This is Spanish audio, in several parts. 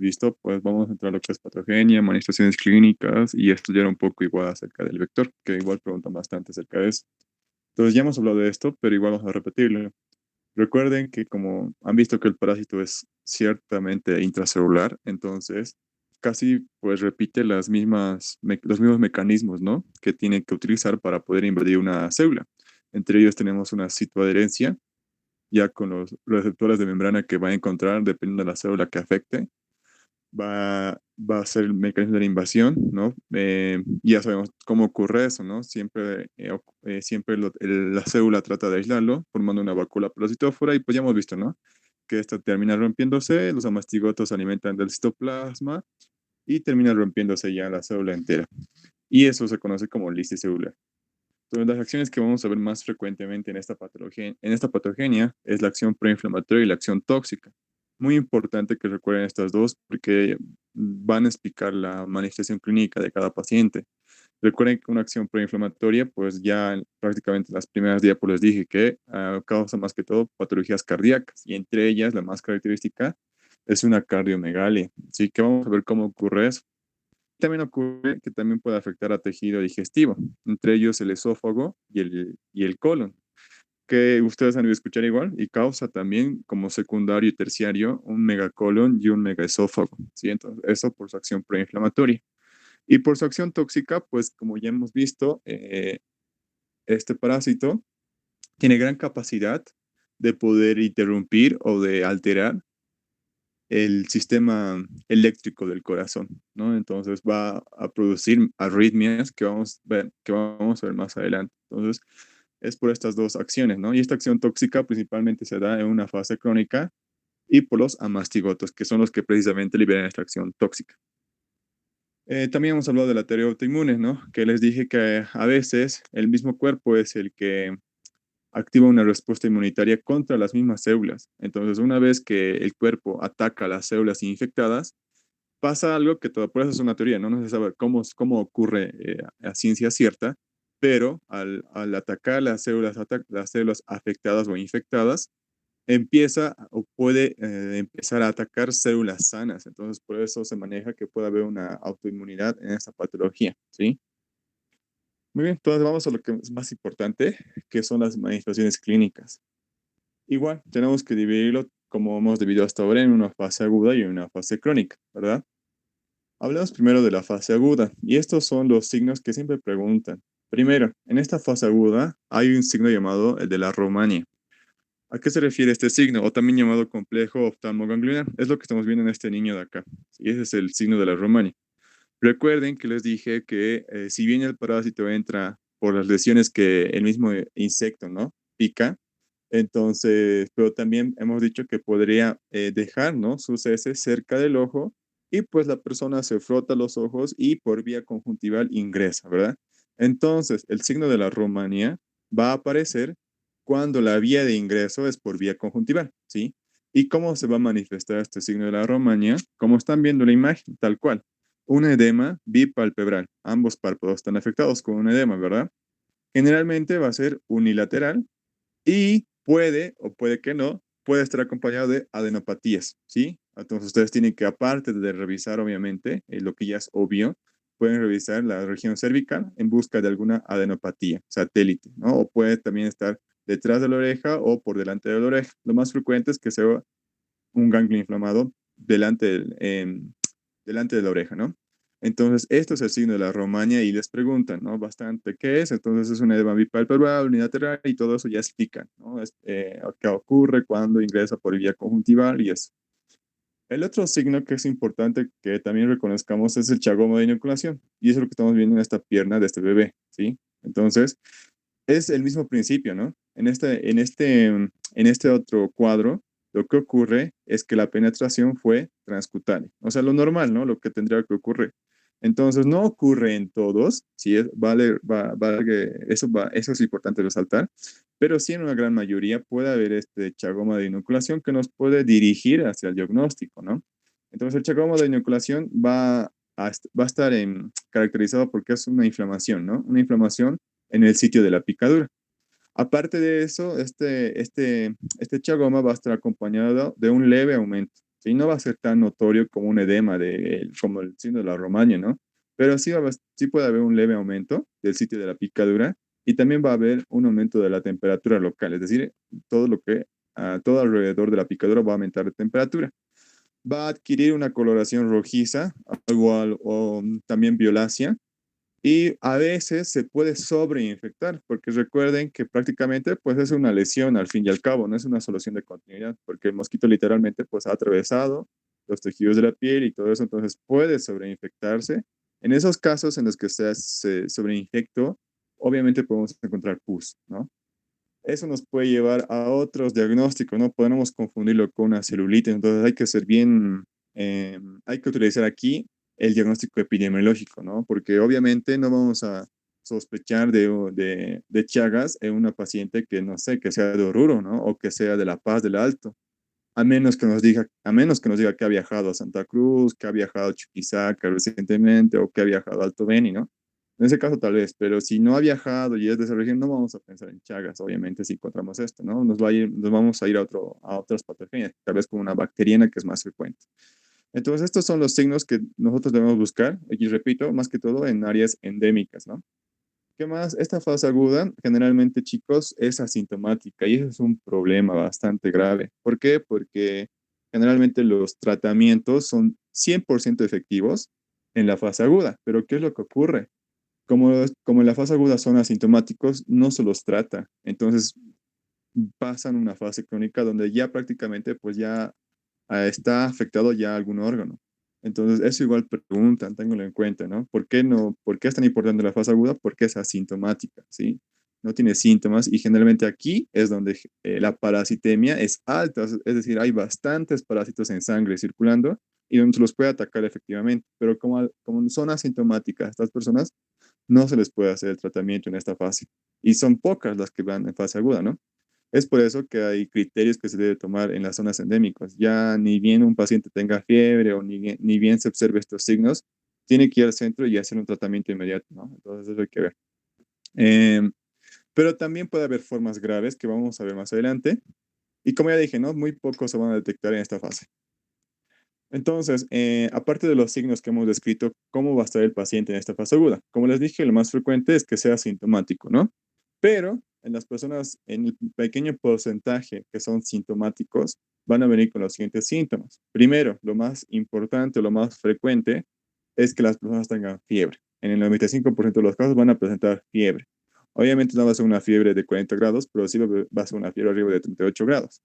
visto, pues vamos a entrar a lo que es patogenia, manifestaciones clínicas y estudiar un poco igual acerca del vector, que igual preguntan bastante acerca de eso. Entonces ya hemos hablado de esto, pero igual vamos a repetirlo. Recuerden que como han visto que el parásito es ciertamente intracelular, entonces casi pues repite los mismos mecanismos, ¿no? Que tiene que utilizar para poder invadir una célula. Entre ellos tenemos una citoadherencia, ya con los receptores de membrana que va a encontrar dependiendo de la célula que afecte, va a ser el mecanismo de la invasión, ¿no? Ya sabemos cómo ocurre eso, ¿no? Siempre la célula trata de aislarlo, formando una vacuola parasitófora, y pues ya hemos visto, ¿no? Que esta termina rompiéndose, los amastigotos se alimentan del citoplasma y termina rompiéndose ya la célula entera. Y eso se conoce como lisis celular. Entonces, las acciones que vamos a ver más frecuentemente en esta patogenia es la acción proinflamatoria y la acción tóxica. Muy importante que recuerden estas dos porque van a explicar la manifestación clínica de cada paciente. Recuerden que una acción proinflamatoria, pues ya prácticamente en las primeras diapos les dije que causa más que todo patologías cardíacas y entre ellas la más característica es una cardiomegalia. Así que vamos a ver cómo ocurre eso. También ocurre que también puede afectar a tejido digestivo, entre ellos el esófago y el colon, que ustedes han de escuchar igual, y causa también como secundario y terciario un megacolon y un megaesófago, ¿sí? Entonces, eso por su acción proinflamatoria. Y por su acción tóxica, pues como ya hemos visto, este parásito tiene gran capacidad de poder interrumpir o de alterar el sistema eléctrico del corazón, ¿no? Entonces va a producir arritmias que vamos a ver más adelante. Entonces, es por estas dos acciones, ¿no? Y esta acción tóxica principalmente se da en una fase crónica y por los amastigotos, que son los que precisamente liberan esta acción tóxica. También hemos hablado de la teoría autoinmune, ¿no? Que les dije que a veces el mismo cuerpo es el que activa una respuesta inmunitaria contra las mismas células. Entonces, una vez que el cuerpo ataca a las células infectadas, pasa algo que todo, por eso es una teoría, ¿no? No se sabe cómo ocurre a ciencia cierta, pero al atacar las células afectadas o infectadas, empieza o puede empezar a atacar células sanas. Entonces, por eso se maneja que puede haber una autoinmunidad en esta patología, ¿sí? Muy bien, entonces vamos a lo que es más importante, que son las manifestaciones clínicas. Igual, tenemos que dividirlo como hemos dividido hasta ahora en una fase aguda y en una fase crónica, ¿verdad? Hablamos primero de la fase aguda, y estos son los signos que siempre preguntan. Primero, en esta fase aguda hay un signo llamado el de la Romania. ¿A qué se refiere este signo? O también llamado complejo oftalmogangliar. Es lo que estamos viendo en este niño de acá. Y ese es el signo de la Romania. Recuerden que les dije que si bien el parásito entra por las lesiones que el mismo insecto, ¿no? Pica, entonces, pero también hemos dicho que podría dejar, ¿no? Sus heces cerca del ojo y pues la persona se frota los ojos y por vía conjuntival ingresa, ¿verdad? Entonces, el signo de la romanía va a aparecer cuando la vía de ingreso es por vía conjuntival, ¿sí? ¿Y cómo se va a manifestar este signo de la romanía? Como están viendo la imagen, tal cual. Un edema bipalpebral. Ambos párpados están afectados con un edema, ¿verdad? Generalmente va a ser unilateral y puede, o puede que no, puede estar acompañado de adenopatías, ¿sí? Entonces ustedes tienen que, aparte de revisar, obviamente, lo que ya es obvio, pueden revisar la región cervical en busca de alguna adenopatía satélite, ¿no? O puede también estar detrás de la oreja o por delante de la oreja. Lo más frecuente es que sea un ganglio inflamado delante de la oreja, ¿no? Entonces, esto es el signo de la romaña y les preguntan, ¿no? Bastante, ¿qué es? Entonces, es una edema bipalpebral, unilateral y todo eso ya explican, ¿no? ¿Qué ocurre cuando ingresa por vía conjuntival y eso? El otro signo que es importante que también reconozcamos es el chagoma de inoculación y eso es lo que estamos viendo en esta pierna de este bebé, ¿sí? Entonces, es el mismo principio, ¿no? En este otro cuadro, lo que ocurre es que la penetración fue transcutánea, o sea, lo normal, ¿no? Lo que tendría que ocurrir. Entonces, no ocurre en todos, sí, eso es importante resaltar, pero sí en una gran mayoría puede haber este chagoma de inoculación que nos puede dirigir hacia el diagnóstico, ¿no? Entonces, el chagoma de inoculación va a estar caracterizado porque es una inflamación, ¿no? Una inflamación en el sitio de la picadura. Aparte de eso, este chagoma va a estar acompañado de un leve aumento, ¿sí? No va a ser tan notorio como un edema, como el signo de la Romaña, ¿no? Pero sí puede haber un leve aumento del sitio de la picadura y también va a haber un aumento de la temperatura local, es decir, todo alrededor de la picadura va a aumentar de temperatura. Va a adquirir una coloración rojiza, o también violácea, y a veces se puede sobreinfectar, porque recuerden que prácticamente pues es una lesión al fin y al cabo, no es una solución de continuidad, porque el mosquito literalmente pues ha atravesado los tejidos de la piel y todo eso, entonces puede sobreinfectarse. En esos casos en los que se sobreinfectó, obviamente podemos encontrar pus, ¿no? Eso nos puede llevar a otros diagnósticos, ¿no? Podemos confundirlo con una celulitis, entonces hay que ser bien, hay que utilizar aquí el diagnóstico epidemiológico, ¿no? Porque obviamente no vamos a sospechar de Chagas en una paciente que no sé, que sea de Oruro, ¿no? O que sea de La Paz del Alto, a menos que nos diga que ha viajado a Santa Cruz, que ha viajado a Chuquisaca recientemente o que ha viajado a Alto Beni, ¿no? En ese caso tal vez, pero si no ha viajado y es de esa región, no vamos a pensar en Chagas, obviamente, si encontramos esto, ¿no? Nos vamos a ir a otras patogenias, tal vez como una bacteriana que es más frecuente. Entonces, estos son los signos que nosotros debemos buscar, y repito, más que todo en áreas endémicas, ¿no? ¿Qué más? Esta fase aguda, generalmente, chicos, es asintomática y eso es un problema bastante grave. ¿Por qué? Porque generalmente los tratamientos son 100% efectivos en la fase aguda. Pero ¿qué es lo que ocurre? Como en la fase aguda son asintomáticos, no se los trata. Entonces pasan una fase crónica donde ya prácticamente pues ya está afectado ya algún órgano. Entonces, eso igual preguntan, ténganlo en cuenta, ¿no? ¿Por qué no? ¿Por qué es tan importante la fase aguda? Porque es asintomática, ¿sí? No tiene síntomas y generalmente aquí es donde la parasitemia es alta, es decir, hay bastantes parásitos en sangre circulando y donde se los puede atacar efectivamente, pero como son asintomáticas estas personas, no se les puede hacer el tratamiento en esta fase. Y son pocas las que van en fase aguda, ¿no? Es por eso que hay criterios que se debe tomar en las zonas endémicas. Ya ni bien un paciente tenga fiebre o ni bien se observe estos signos, tiene que ir al centro y hacer un tratamiento inmediato, ¿no? Entonces eso hay que ver. Eh, pero también puede haber formas graves que vamos a ver más adelante. Y como ya dije, ¿no? Muy pocos se van a detectar en esta fase. Entonces, aparte de los signos que hemos descrito, ¿cómo va a estar el paciente en esta fase aguda? Como les dije, lo más frecuente es que sea sintomático, ¿no? Pero en las personas, en el pequeño porcentaje que son sintomáticos, van a venir con los siguientes síntomas. Primero, lo más importante, lo más frecuente, es que las personas tengan fiebre. En el 95% de los casos van a presentar fiebre. Obviamente no va a ser una fiebre de 40 grados, pero sí va a ser una fiebre arriba de 38 grados.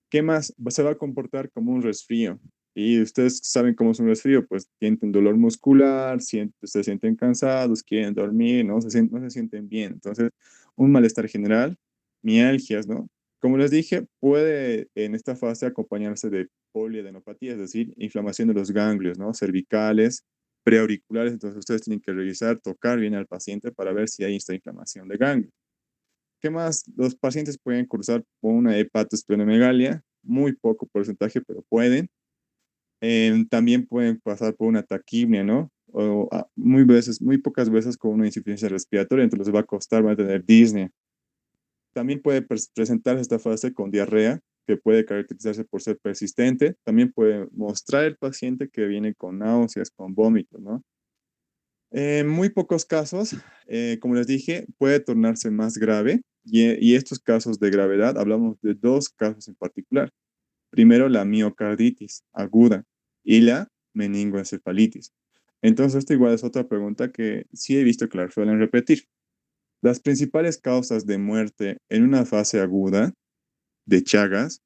¿Qué más? Se va a comportar como un resfrío. Y ustedes saben cómo es un resfrío, pues sienten dolor muscular, se sienten cansados, quieren dormir, no se sienten bien. Entonces, un malestar general, mialgias, ¿no? Como les dije, puede en esta fase acompañarse de poliadenopatía, es decir, inflamación de los ganglios, ¿no? Cervicales, preauriculares. Entonces, ustedes tienen que revisar, tocar bien al paciente para ver si hay esta inflamación de ganglios. ¿Qué más? Los pacientes pueden cursar por una hepatosplenomegalia, muy poco porcentaje, pero pueden. También pueden pasar por una taquimia, ¿no? O muy pocas veces con una insuficiencia respiratoria, entonces les va a costar, van a tener disnea. También puede presentarse esta fase con diarrea, que puede caracterizarse por ser persistente. También puede mostrar el paciente que viene con náuseas, con vómitos, ¿no? En muy pocos casos, como les dije, puede tornarse más grave y estos casos de gravedad, hablamos de dos casos en particular. Primero, la miocarditis aguda y la meningoencefalitis. Entonces, esto igual es otra pregunta que sí he visto que la suelen repetir. Las principales causas de muerte en una fase aguda de Chagas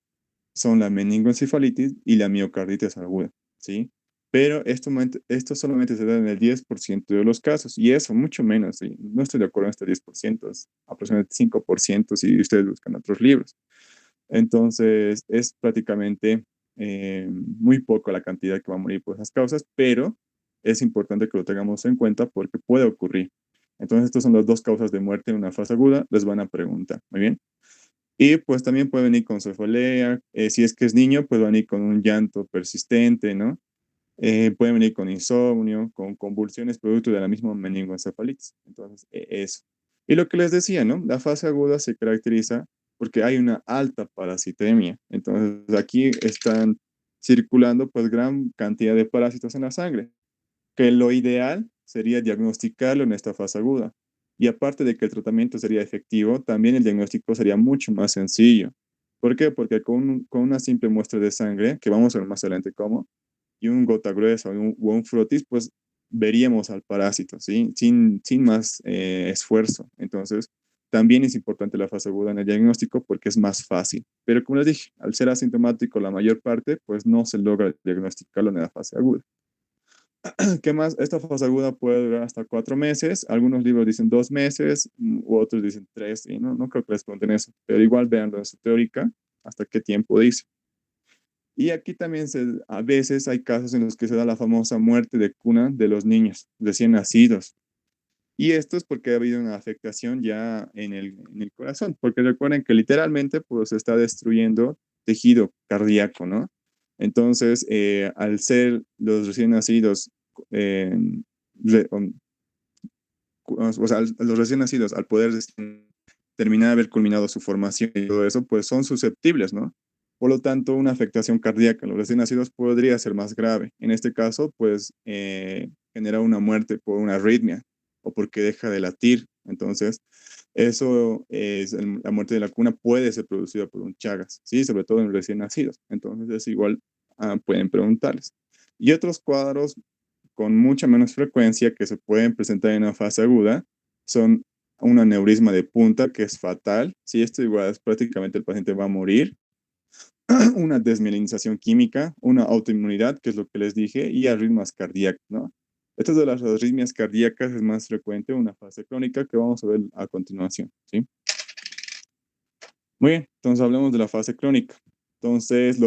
son la meningoencefalitis y la miocarditis aguda, ¿sí? Pero esto solamente se da en el 10% de los casos, y eso, mucho menos, ¿sí? No estoy de acuerdo en este 10%, es aproximadamente 5% si ustedes buscan otros libros. Entonces, es prácticamente muy poco la cantidad que va a morir por esas causas, pero es importante que lo tengamos en cuenta porque puede ocurrir. Entonces, estas son las dos causas de muerte en una fase aguda, les van a preguntar, ¿muy bien? Y pues también puede venir con cefalea, si es que es niño, pues va a venir con un llanto persistente, ¿no? Puede venir con insomnio, con convulsiones producto de la misma meningoencefalitis. Entonces, eso. Y lo que les decía, ¿no? La fase aguda se caracteriza porque hay una alta parasitemia. Entonces, aquí están circulando pues gran cantidad de parásitos en la sangre, que lo ideal sería diagnosticarlo en esta fase aguda. Y aparte de que el tratamiento sería efectivo, también el diagnóstico sería mucho más sencillo. ¿Por qué? Porque con una simple muestra de sangre, que vamos a ver más adelante cómo, y un gota gruesa o un frotis, pues veríamos al parásito, ¿sí? Sin más esfuerzo. Entonces, también es importante la fase aguda en el diagnóstico porque es más fácil. Pero como les dije, al ser asintomático la mayor parte, pues no se logra diagnosticarlo en la fase aguda. ¿Qué más? Esta fase aguda puede durar hasta 4 meses. Algunos libros dicen 2 meses, u otros dicen 3, y no creo que les pregunten eso. Pero igual vean en su teórica hasta qué tiempo dice. Y aquí también a veces hay casos en los que se da la famosa muerte de cuna de los niños recién nacidos. Y esto es porque ha habido una afectación ya en el corazón, porque recuerden que literalmente pues se está destruyendo tejido cardíaco, ¿no? Entonces, al ser los recién nacidos, eh, o sea, los recién nacidos, al poder terminar de haber culminado su formación y todo eso, pues son susceptibles, ¿no? Por lo tanto, una afectación cardíaca en los recién nacidos podría ser más grave. En este caso, pues genera una muerte por una arritmia o porque deja de latir. Entonces, eso es la muerte de la cuna puede ser producida por un Chagas, ¿sí? Sobre todo en recién nacidos. Entonces, es igual, pueden preguntarles. Y otros cuadros con mucha menos frecuencia que se pueden presentar en una fase aguda son un aneurisma de punta, que es fatal. Si esto igual es prácticamente el paciente va a morir. Una desmielinización química, una autoinmunidad, que es lo que les dije, y arritmias cardíacas, ¿no? Estas de las arritmias cardíacas es más frecuente una fase crónica que vamos a ver a continuación, ¿sí? Muy bien, entonces hablemos de la fase crónica. Entonces,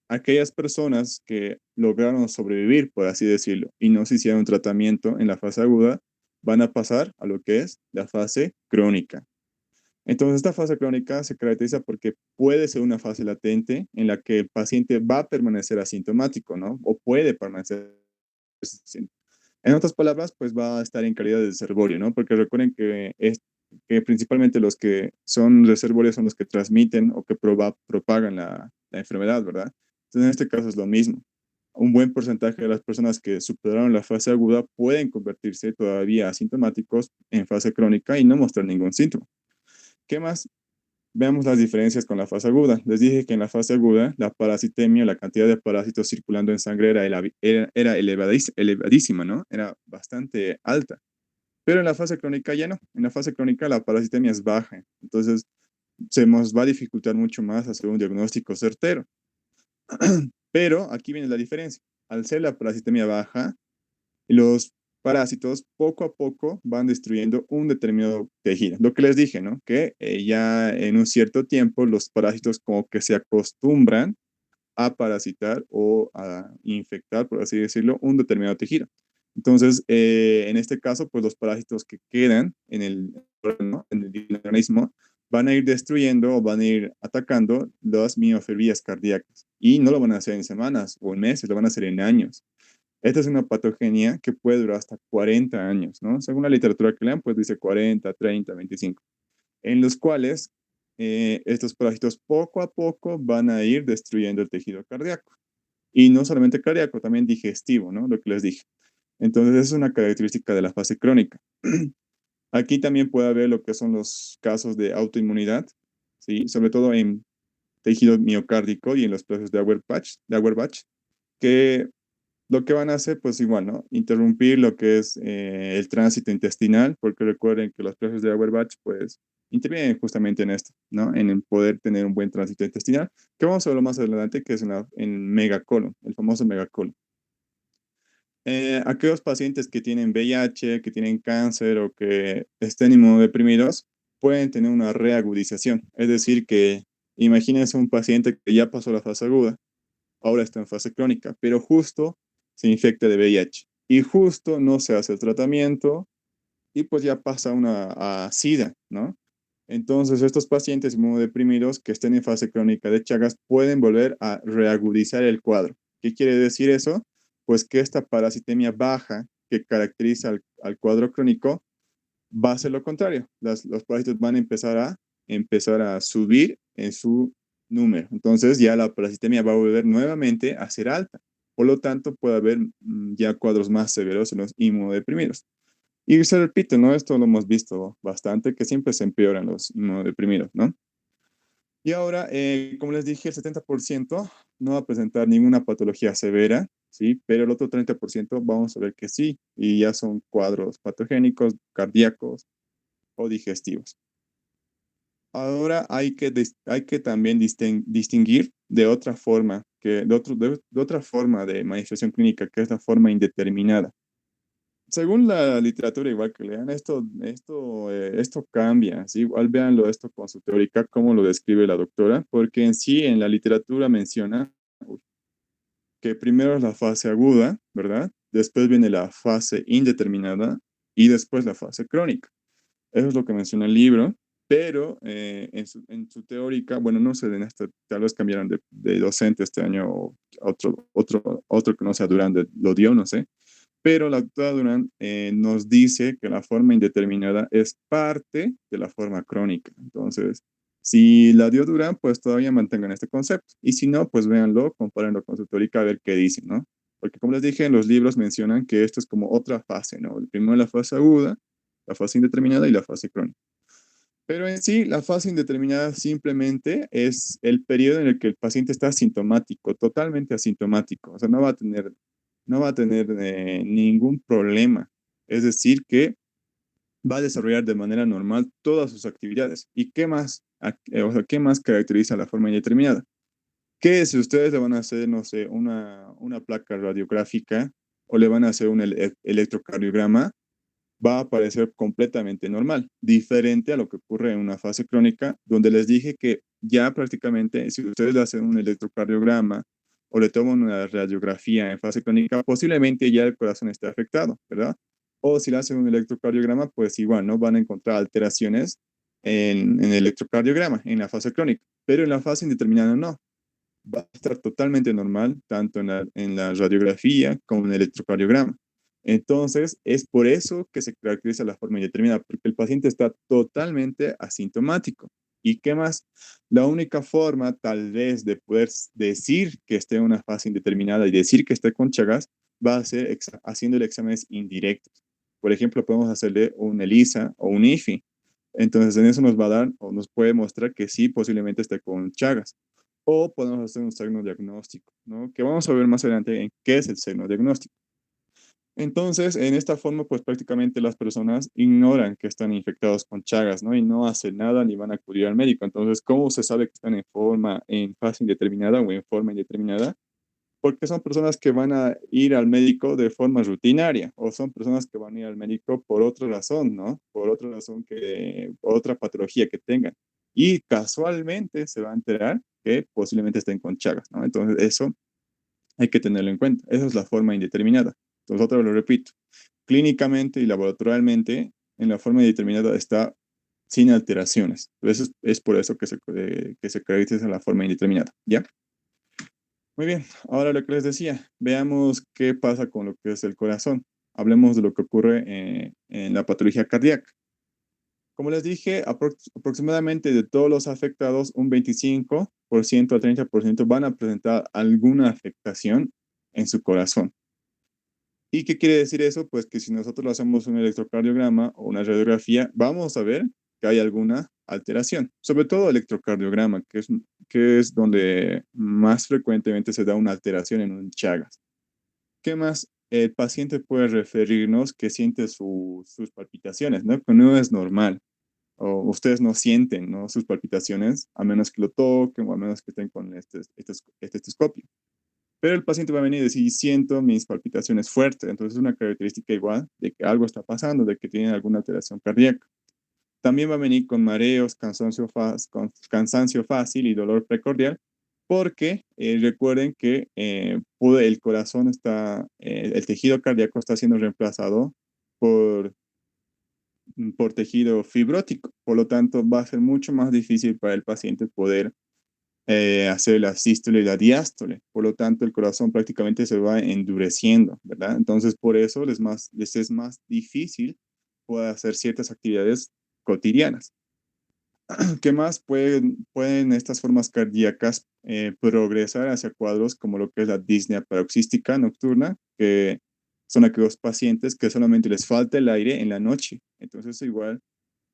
aquellas personas que lograron sobrevivir, por así decirlo, y no se hicieron tratamiento en la fase aguda, van a pasar a lo que es la fase crónica. Entonces, esta fase crónica se caracteriza porque puede ser una fase latente en la que el paciente va a permanecer asintomático, ¿no? O puede permanecer asintomático. En otras palabras, pues va a estar en calidad de reservorio, ¿no? Porque recuerden que principalmente los que son reservorios son los que transmiten o que propagan la enfermedad, ¿verdad? Entonces, en este caso es lo mismo. Un buen porcentaje de las personas que superaron la fase aguda pueden convertirse todavía asintomáticos en fase crónica y no mostrar ningún síntoma. ¿Qué más? Veamos las diferencias con la fase aguda. Les dije que en la fase aguda, la parasitemia, la cantidad de parásitos circulando en sangre era elevadísima, ¿no? Era bastante alta. Pero en la fase crónica ya no. En la fase crónica la parasitemia es baja. Entonces, se nos va a dificultar mucho más hacer un diagnóstico certero. Pero aquí viene la diferencia. Al ser la parasitemia baja, los parásitos poco a poco van destruyendo un determinado tejido. Lo que les dije, ¿no? Que ya en un cierto tiempo los parásitos como que se acostumbran a parasitar o a infectar, por así decirlo, un determinado tejido. Entonces, en este caso, pues los parásitos que quedan ¿no? en el organismo van a ir destruyendo o van a ir atacando las miofibrias cardíacas. Y no lo van a hacer en semanas o en meses, lo van a hacer en años. Esta es una patogenia que puede durar hasta 40 años, ¿no? Según la literatura que lean, pues dice 40, 30, 25, en los cuales estos parásitos poco a poco van a ir destruyendo el tejido cardíaco. Y no solamente cardíaco, también digestivo, ¿no? Lo que les dije. Entonces, es una característica de la fase crónica. Aquí también puede haber lo que son los casos de autoinmunidad, ¿sí? Sobre todo en tejido miocárdico y en los procesos de Auerbach, que lo que van a hacer, pues igual, ¿no? Interrumpir lo que es el tránsito intestinal, porque recuerden que los procesos de Auerbach, pues, intervienen justamente en esto, ¿no? En el poder tener un buen tránsito intestinal, que vamos a verlo más adelante, que es en megacolon, el famoso megacolon. Aquellos pacientes que tienen VIH, que tienen cáncer o que estén inmunodeprimidos, pueden tener una reagudización. Es decir, que imagínense un paciente que ya pasó la fase aguda, ahora está en fase crónica, pero justo se infecta de VIH y justo no se hace el tratamiento y pues ya pasa a SIDA, ¿no? Entonces, estos pacientes inmunodeprimidos que estén en fase crónica de Chagas pueden volver a reagudizar el cuadro. ¿Qué quiere decir eso? Pues que esta parasitemia baja que caracteriza al cuadro crónico va a ser lo contrario. Los parásitos van a empezar a subir en su número. Entonces ya la parasitemia va a volver nuevamente a ser alta. Por lo tanto, puede haber ya cuadros más severos en los inmunodeprimidos. Y se repite, ¿no? Esto lo hemos visto bastante, que siempre se empeoran los inmunodeprimidos, ¿no? Y ahora, como les dije, el 70% no va a presentar ninguna patología severa, ¿sí? Pero el otro 30% vamos a ver que sí, y ya son cuadros patogénicos, cardíacos o digestivos. Ahora hay que también distinguir de otra forma, de otra forma de manifestación clínica, que es la forma indeterminada. Según la literatura, igual que lean, esto cambia, ¿sí? Igual véanlo esto con su teórica, cómo lo describe la doctora, porque en sí, en la literatura menciona que primero es la fase aguda, ¿verdad? Después viene la fase indeterminada y después la fase crónica. Eso es lo que menciona el libro, pero en su teórica, bueno, no sé, en esta, tal vez cambiaron de docente este año o otro que no sea Durán lo dio, no sé, pero la doctora Durán nos dice que la forma indeterminada es parte de la forma crónica. Entonces, si la dio Durán, pues todavía mantengan este concepto. Y si no, pues véanlo, compárenlo con su teórica a ver qué dice, ¿no? Porque como les dije, en los libros mencionan que esto es como otra fase, ¿no? Primero la fase aguda, la fase indeterminada y la fase crónica. Pero en sí, la fase indeterminada simplemente es el periodo en el que el paciente está asintomático, totalmente asintomático. O sea, no va a tener ningún problema. Es decir, que va a desarrollar de manera normal todas sus actividades. ¿Y qué más? O sea, ¿qué más caracteriza la forma indeterminada? Que si ustedes le van a hacer, no sé, una placa radiográfica o le van a hacer un electrocardiograma, va a aparecer completamente normal, diferente a lo que ocurre en una fase crónica, donde les dije que ya prácticamente, si ustedes le hacen un electrocardiograma o le toman una radiografía en fase crónica, posiblemente ya el corazón esté afectado, ¿verdad? O si le hacen un electrocardiograma, pues igual, ¿no? Van a encontrar alteraciones en el electrocardiograma, en la fase crónica, pero en la fase indeterminada no. Va a estar totalmente normal, tanto en la radiografía como en el electrocardiograma. Entonces, es por eso que se caracteriza la forma indeterminada, porque el paciente está totalmente asintomático. ¿Y qué más? La única forma, tal vez, de poder decir que esté en una fase indeterminada y decir que esté con Chagas, va a ser haciendo exámenes indirectos. Por ejemplo, podemos hacerle un ELISA o un IFI. Entonces, en eso nos va a dar o nos puede mostrar que sí, posiblemente esté con Chagas. O podemos hacer un signo diagnóstico, ¿no? Que vamos a ver más adelante en qué es el signo diagnóstico. Entonces, en esta forma, pues prácticamente las personas ignoran que están infectados con Chagas, ¿no? Y no hacen nada ni van a acudir al médico. Entonces, ¿cómo se sabe que están en fase indeterminada o en forma indeterminada? Porque son personas que van a ir al médico de forma rutinaria o son personas que van a ir al médico por otra razón, ¿no? Por otra razón por otra patología que tengan. Y casualmente se va a enterar que posiblemente estén con Chagas, ¿no? Entonces, eso hay que tenerlo en cuenta. Esa es la forma indeterminada. Entonces, otra vez lo repito. Clínicamente y laboratorialmente, en la forma indeterminada está sin alteraciones. Entonces, es por eso que se caracteriza la forma indeterminada, ¿ya? Muy bien, ahora lo que les decía, veamos qué pasa con lo que es el corazón. Hablemos de lo que ocurre en la patología cardíaca. Como les dije, aproximadamente de todos los afectados, un 25% al 30% van a presentar alguna afectación en su corazón. ¿Y qué quiere decir eso? Pues que si nosotros le hacemos un electrocardiograma o una radiografía, vamos a ver que hay alguna alteración, sobre todo electrocardiograma, que es donde más frecuentemente se da una alteración en un Chagas. ¿Qué más? El paciente puede referirnos que siente sus palpitaciones, ¿no? Que no es normal. O ustedes no sienten, ¿no? Sus palpitaciones, a menos que lo toquen o a menos que estén con este estetoscopio. Pero el paciente va a venir y decir, siento mis palpitaciones fuertes. Entonces es una característica igual de que algo está pasando, de que tiene alguna alteración cardíaca. También va a venir con mareos, cansancio fácil y dolor precordial, porque recuerden que el corazón el tejido cardíaco está siendo reemplazado por, por tejido fibrótico. Por lo tanto, va a ser mucho más difícil para el paciente poder hacer la sístole y la diástole. Por lo tanto, el corazón prácticamente se va endureciendo, ¿verdad? Entonces, por eso les es más difícil poder hacer ciertas actividades cotidianas. ¿Qué más? Pueden estas formas cardíacas progresar hacia cuadros como lo que es la disnea paroxística nocturna, que son aquellos pacientes que solamente les falta el aire en la noche. Entonces, igual,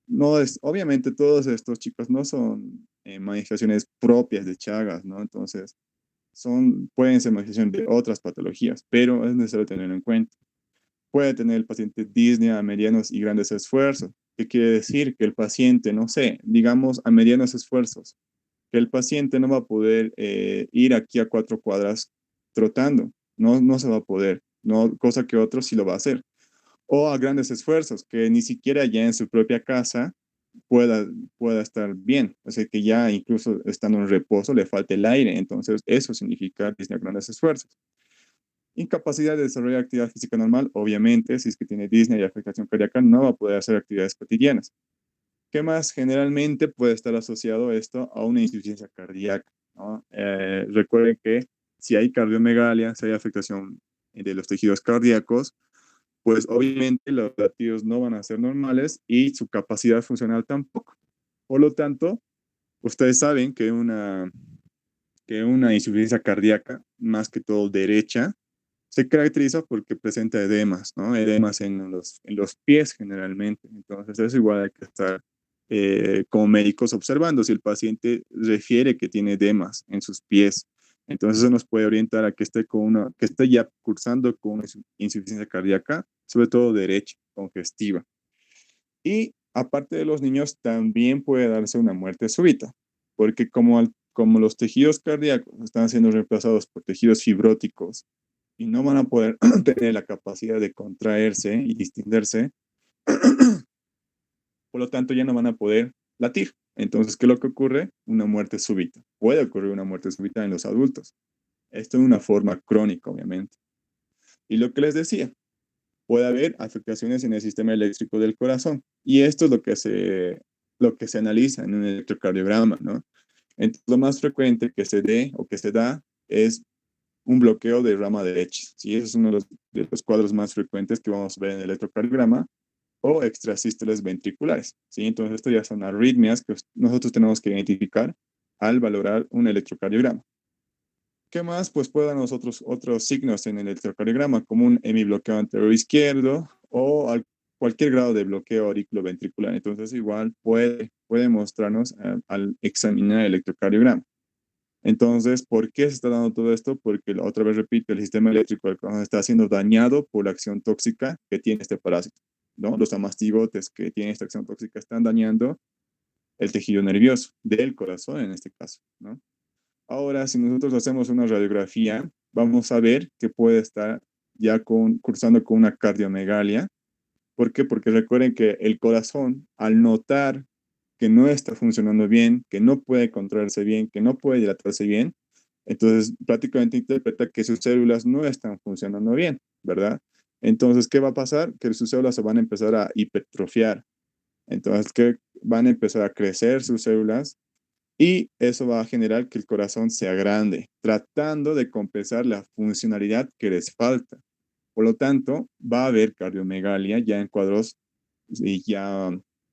no es, obviamente todos estos chicos no son manifestaciones propias de Chagas, ¿no? Entonces, pueden ser manifestaciones de otras patologías, pero es necesario tenerlo en cuenta. Puede tener el paciente disnea a medianos y grandes esfuerzos. ¿Qué quiere decir? Que el paciente, no sé, digamos a medianos esfuerzos, que el paciente no va a poder ir aquí a 4 cuadras trotando, no se va a poder, no, cosa que otros sí lo va a hacer. O a grandes esfuerzos, que ni siquiera ya en su propia casa pueda, pueda estar bien, o sea, que ya incluso estando en reposo le falte el aire, entonces eso significa disnea a grandes esfuerzos. Incapacidad de desarrollar actividad física normal, obviamente, si es que tiene disnea y afectación cardíaca, no va a poder hacer actividades cotidianas. ¿Qué más? Generalmente puede estar asociado esto a una insuficiencia cardíaca, ¿no? Recuerden que si hay cardiomegalia, si hay afectación de los tejidos cardíacos, pues obviamente los latidos no van a ser normales y su capacidad funcional tampoco. Por lo tanto, ustedes saben que una insuficiencia cardíaca, más que todo derecha, se caracteriza porque presenta edemas, ¿no? Edemas en los pies generalmente. Entonces, eso igual hay que estar como médicos observando si el paciente refiere que tiene edemas en sus pies. Entonces, eso nos puede orientar a que que esté ya cursando con una insuficiencia cardíaca, sobre todo derecha, congestiva. Y aparte de los niños, también puede darse una muerte súbita, porque como los tejidos cardíacos están siendo reemplazados por tejidos fibróticos y no van a poder tener la capacidad de contraerse y distenderse, por lo tanto ya no van a poder latir. Entonces, ¿qué es lo que ocurre? Una muerte súbita. Puede ocurrir una muerte súbita en los adultos. Esto es una forma crónica, obviamente. Y lo que les decía, puede haber afectaciones en el sistema eléctrico del corazón. Y esto es lo que se analiza en un electrocardiograma, ¿no? Entonces, lo más frecuente que se dé o que se da es un bloqueo de rama derecha. ¿Sí? Ese es uno de los cuadros más frecuentes que vamos a ver en el electrocardiograma o extrasístoles ventriculares. ¿Sí? Entonces, esto ya son arritmias que nosotros tenemos que identificar al valorar un electrocardiograma. ¿Qué más? Pues puede dar nosotros otros signos en el electrocardiograma, como un hemibloqueo anterior izquierdo o cualquier grado de bloqueo auriculoventricular. Entonces, igual puede mostrarnos al examinar el electrocardiograma. Entonces, ¿por qué se está dando todo esto? Porque otra vez repito, el sistema eléctrico del corazón está siendo dañado por la acción tóxica que tiene este parásito, ¿no? Los amastigotes que tiene esta acción tóxica están dañando el tejido nervioso del corazón en este caso, ¿no? Ahora, si nosotros hacemos una radiografía, vamos a ver que puede estar ya cursando con una cardiomegalia. ¿Por qué? Porque recuerden que el corazón, al notar que no está funcionando bien, que no puede contraerse bien, que no puede dilatarse bien, entonces prácticamente interpreta que sus células no están funcionando bien, ¿verdad? Entonces, ¿qué va a pasar? Que sus células se van a empezar a hipertrofiar. Entonces, que van a empezar a crecer sus células y eso va a generar que el corazón sea grande, tratando de compensar la funcionalidad que les falta. Por lo tanto, va a haber cardiomegalia ya en cuadros y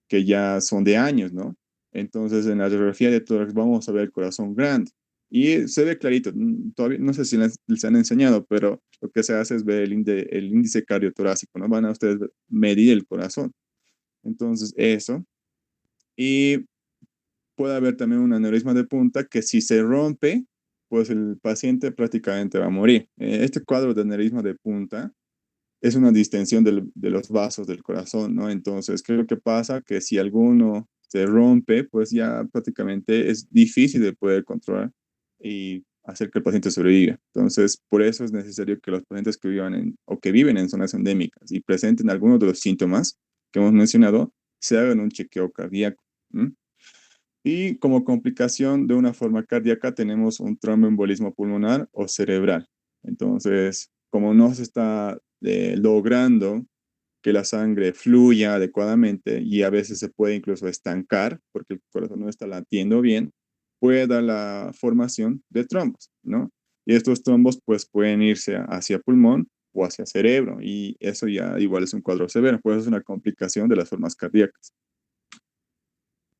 que ya son de años, ¿no? Entonces, en la radiografía de tórax vamos a ver el corazón grande. Y se ve clarito, todavía no sé si les han enseñado, pero lo que se hace es ver el índice cardiotorácico, ¿no? Van a ustedes medir el corazón. Entonces, eso. Y puede haber también un aneurisma de punta que si se rompe, pues el paciente prácticamente va a morir. Este cuadro de aneurisma de punta es una distensión de los vasos del corazón, ¿no? Entonces, ¿qué es lo que pasa? Que si alguno se rompe, pues ya prácticamente es difícil de poder controlar y hacer que el paciente sobreviva. Entonces, por eso es necesario que los pacientes que vivan o que viven en zonas endémicas y presenten algunos de los síntomas que hemos mencionado, se hagan un chequeo cardíaco. ¿M? Y como complicación de una forma cardíaca tenemos un tromboembolismo pulmonar o cerebral. Entonces, como no se está logrando que la sangre fluya adecuadamente y a veces se puede incluso estancar porque el corazón no está latiendo bien, puede dar la formación de trombos, ¿no? Y estos trombos pues pueden irse hacia pulmón o hacia cerebro y eso ya igual es un cuadro severo, pues es una complicación de las formas cardíacas.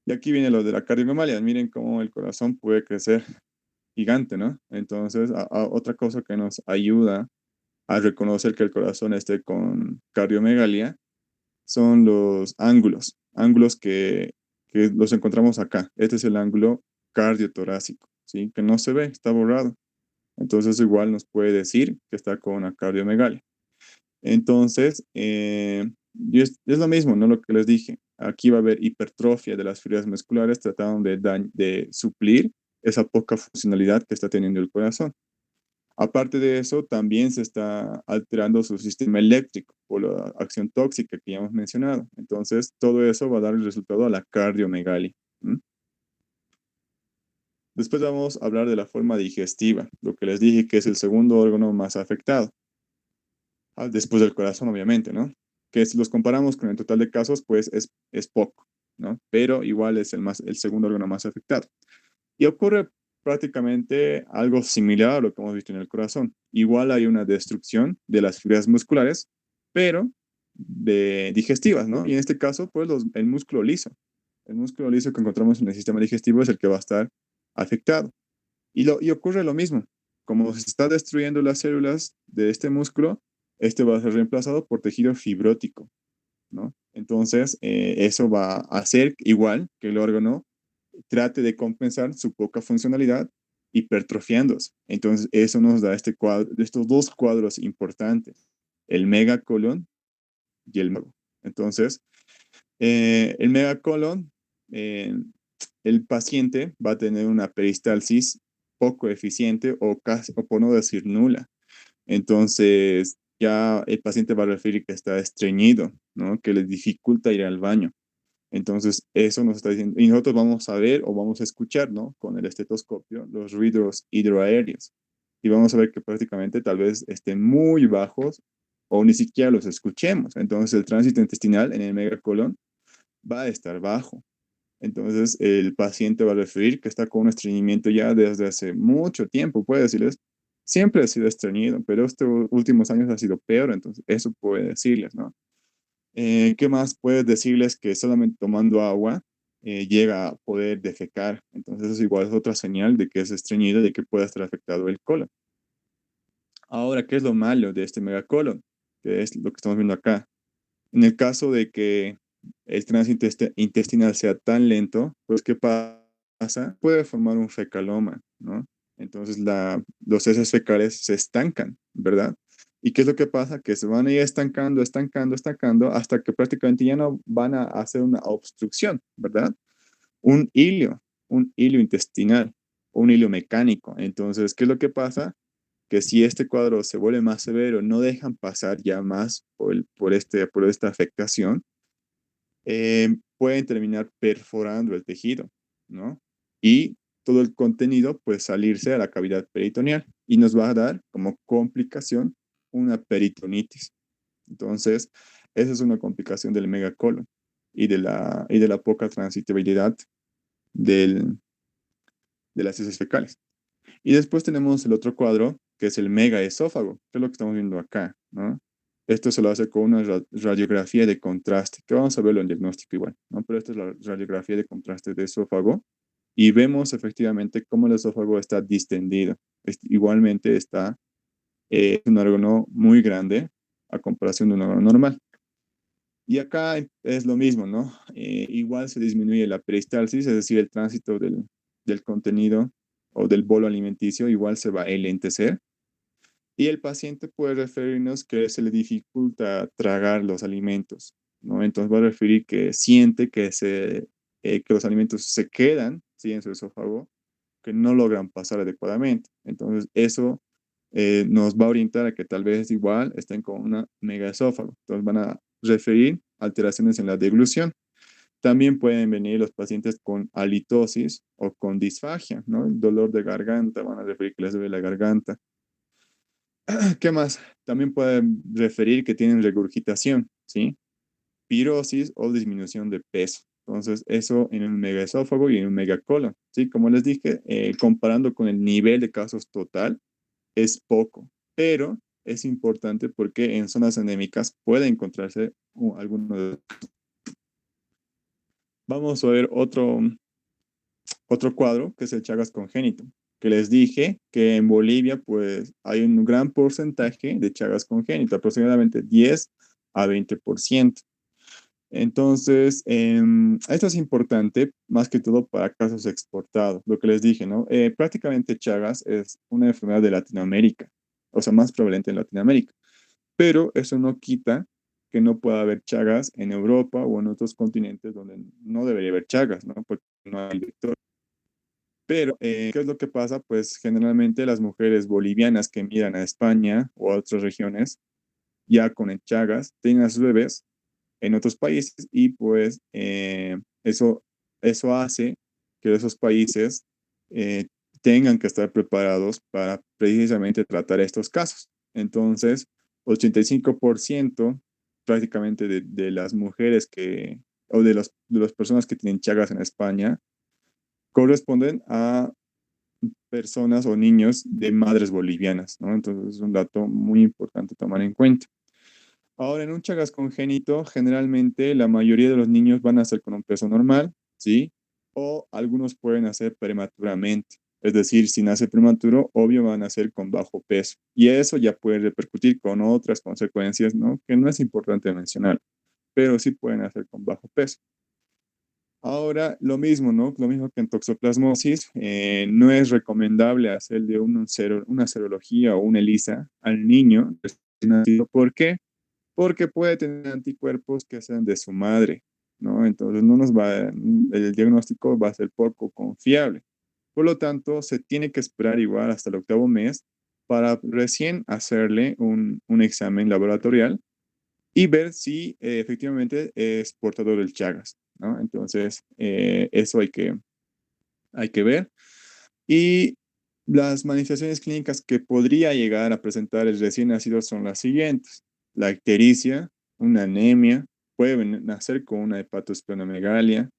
Y aquí viene lo de la cardiomegalia. Miren cómo el corazón puede crecer gigante, ¿no? Entonces, otra cosa que nos ayuda a reconocer que el corazón esté con cardiomegalia son los ángulos que los encontramos acá. Este es el ángulo cardiotorácico, ¿sí? Que no se ve, está borrado. Entonces, igual nos puede decir que está con una cardiomegalia. Entonces, y es lo mismo, ¿no? Lo que les dije. Aquí va a haber hipertrofia de las fibras musculares tratando de suplir esa poca funcionalidad que está teniendo el corazón. Aparte de eso, también se está alterando su sistema eléctrico por la acción tóxica que ya hemos mencionado. Entonces, todo eso va a dar el resultado a la cardiomegalia. ¿M? Después vamos a hablar de la forma digestiva, lo que les dije que es el segundo órgano más afectado, después del corazón, obviamente, ¿no? Que si los comparamos con el total de casos, pues es poco, ¿no? Pero igual es el segundo órgano más afectado. Y ocurre prácticamente algo similar a lo que hemos visto en el corazón. Igual hay una destrucción de las fibras musculares, pero digestivas, ¿no? Y en este caso, pues el músculo liso. El músculo liso que encontramos en el sistema digestivo es el que va a estar afectado. Y ocurre lo mismo. Como se está destruyendo las células de este músculo, este va a ser reemplazado por tejido fibrótico, ¿no? Entonces, eso va a hacer igual que el órgano trate de compensar su poca funcionalidad hipertrofiándose. Entonces, eso nos da este cuadro, estos dos cuadros importantes, el megacolon y el mago. Entonces, el megacolon, eh, el paciente va a tener una peristalsis poco eficiente o, casi, o por no decir nula. Entonces, ya el paciente va a referir que está estreñido, ¿no? Que le dificulta ir al baño. Entonces, eso nos está diciendo, y nosotros vamos a ver o vamos a escuchar, ¿no? Con el estetoscopio, los ruidos hidroaéreos. Y vamos a ver que prácticamente tal vez estén muy bajos o ni siquiera los escuchemos. Entonces, el tránsito intestinal en el megacolon va a estar bajo. Entonces, el paciente va a referir que está con un estreñimiento ya desde hace mucho tiempo. Puede decirles, siempre ha sido estreñido, pero estos últimos años ha sido peor. Entonces, eso puede decirles, ¿no? ¿Qué más puedes decirles que solamente tomando agua llega a poder defecar? Entonces, eso igual es otra señal de que es estreñido, de que puede estar afectado el colon. Ahora, ¿qué es lo malo de este megacolon? Que es lo que estamos viendo acá. En el caso de que el tránsito intestinal sea tan lento, pues ¿qué pasa? Puede formar un fecaloma, ¿no? Entonces los heces fecales se estancan, ¿verdad? ¿Y qué es lo que pasa? Que se van a ir estancando, estancando, estancando, hasta que prácticamente ya no van a hacer una obstrucción, ¿verdad? Un hilio, un hilio intestinal, un hilio mecánico. Entonces, ¿qué es lo que pasa? Que si este cuadro se vuelve más severo, no dejan pasar ya más por esta afectación, pueden terminar perforando el tejido, ¿no? Y todo el contenido puede salirse a la cavidad peritoneal y nos va a dar como complicación una peritonitis. Entonces, esa es una complicación del megacolon y de la poca transitibilidad del, de las heces fecales. Y después tenemos el otro cuadro, que es el megaesófago, que es lo que estamos viendo acá, ¿no? Esto se lo hace con una radiografía de contraste, que vamos a verlo en diagnóstico igual, ¿no? Pero esta es la radiografía de contraste de esófago y vemos efectivamente cómo el esófago está distendido. Igualmente está un órgano muy grande a comparación de un órgano normal. Y acá es lo mismo, ¿no? Igual se disminuye la peristalsis, es decir, el tránsito del contenido o del bolo alimenticio, igual se va a enlentecer. Y el paciente puede referirnos que se le dificulta tragar los alimentos, ¿no? Entonces va a referir que siente que los alimentos se quedan, ¿sí? En su esófago, que no logran pasar adecuadamente. Entonces eso nos va a orientar a que tal vez igual estén con una megaesófago. Entonces van a referir alteraciones en la deglución. También pueden venir los pacientes con halitosis o con disfagia, ¿no? El dolor de garganta, van a referir que les duele la garganta. ¿Qué más? También pueden referir que tienen regurgitación, ¿sí? Pirosis o disminución de peso. Entonces, eso en un megaesófago y en un megacolon, ¿sí? Como les dije, comparando con el nivel de casos total, es poco, pero es importante porque en zonas endémicas puede encontrarse alguno de... vamos a ver otro cuadro, que es el Chagas congénito, que les dije que en Bolivia pues hay un gran porcentaje de Chagas congénito, aproximadamente 10 a 20%. Entonces, esto es importante más que todo para casos exportados, lo que les dije, ¿no? Prácticamente Chagas es una enfermedad de Latinoamérica, o sea, más prevalente en Latinoamérica, pero eso no quita que no pueda haber Chagas en Europa o en otros continentes donde no debería haber Chagas, ¿no? Porque no hay vector. Pero, ¿qué es lo que pasa? Pues generalmente las mujeres bolivianas que migran a España o a otras regiones, ya con el Chagas, tienen a sus bebés en otros países y pues eso hace que esos países eh, tengan que estar preparados para precisamente tratar estos casos. Entonces, 85% prácticamente de las mujeres o de las personas que tienen Chagas en España, corresponden a personas o niños de madres bolivianas, ¿no? Entonces es un dato muy importante tomar en cuenta. Ahora, en un Chagas congénito, generalmente la mayoría de los niños van a nacer con un peso normal, ¿sí? O algunos pueden nacer prematuramente. Es decir, si nace prematuro, obvio van a nacer con bajo peso. Y eso ya puede repercutir con otras consecuencias, ¿no? Que no es importante mencionar, pero sí pueden nacer con bajo peso. Ahora, lo mismo, ¿no? Lo mismo que en toxoplasmosis, no es recomendable hacerle una serología o una ELISA al niño recién nacido. ¿Por qué? Porque puede tener anticuerpos que sean de su madre, ¿no? Entonces el diagnóstico va a ser poco confiable. Por lo tanto, se tiene que esperar igual hasta el octavo mes para recién hacerle un examen laboratorial y ver si efectivamente es portador del Chagas, ¿no? Entonces, eso hay que ver. Y las manifestaciones clínicas que podría llegar a presentar el recién nacido son las siguientes: la ictericia, una anemia, puede nacer con una hepatosplenomegalia,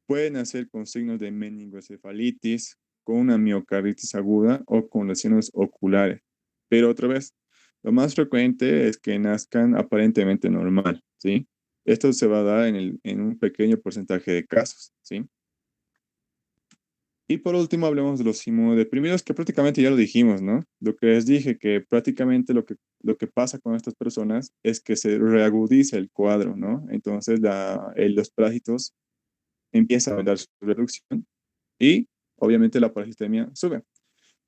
puede nacer con signos de meningoencefalitis, con una miocarditis aguda o con lesiones oculares. Pero otra vez, lo más frecuente es que nazcan aparentemente normal, ¿sí? Esto se va a dar en un pequeño porcentaje de casos, ¿sí? Y por último, hablemos de los inmunodeprimidos, que prácticamente ya lo dijimos, ¿no? Lo que les dije, que prácticamente lo que pasa con estas personas es que se reagudiza el cuadro, ¿no? Entonces los parásitos empiezan a dar su reducción y obviamente la parasitemia sube.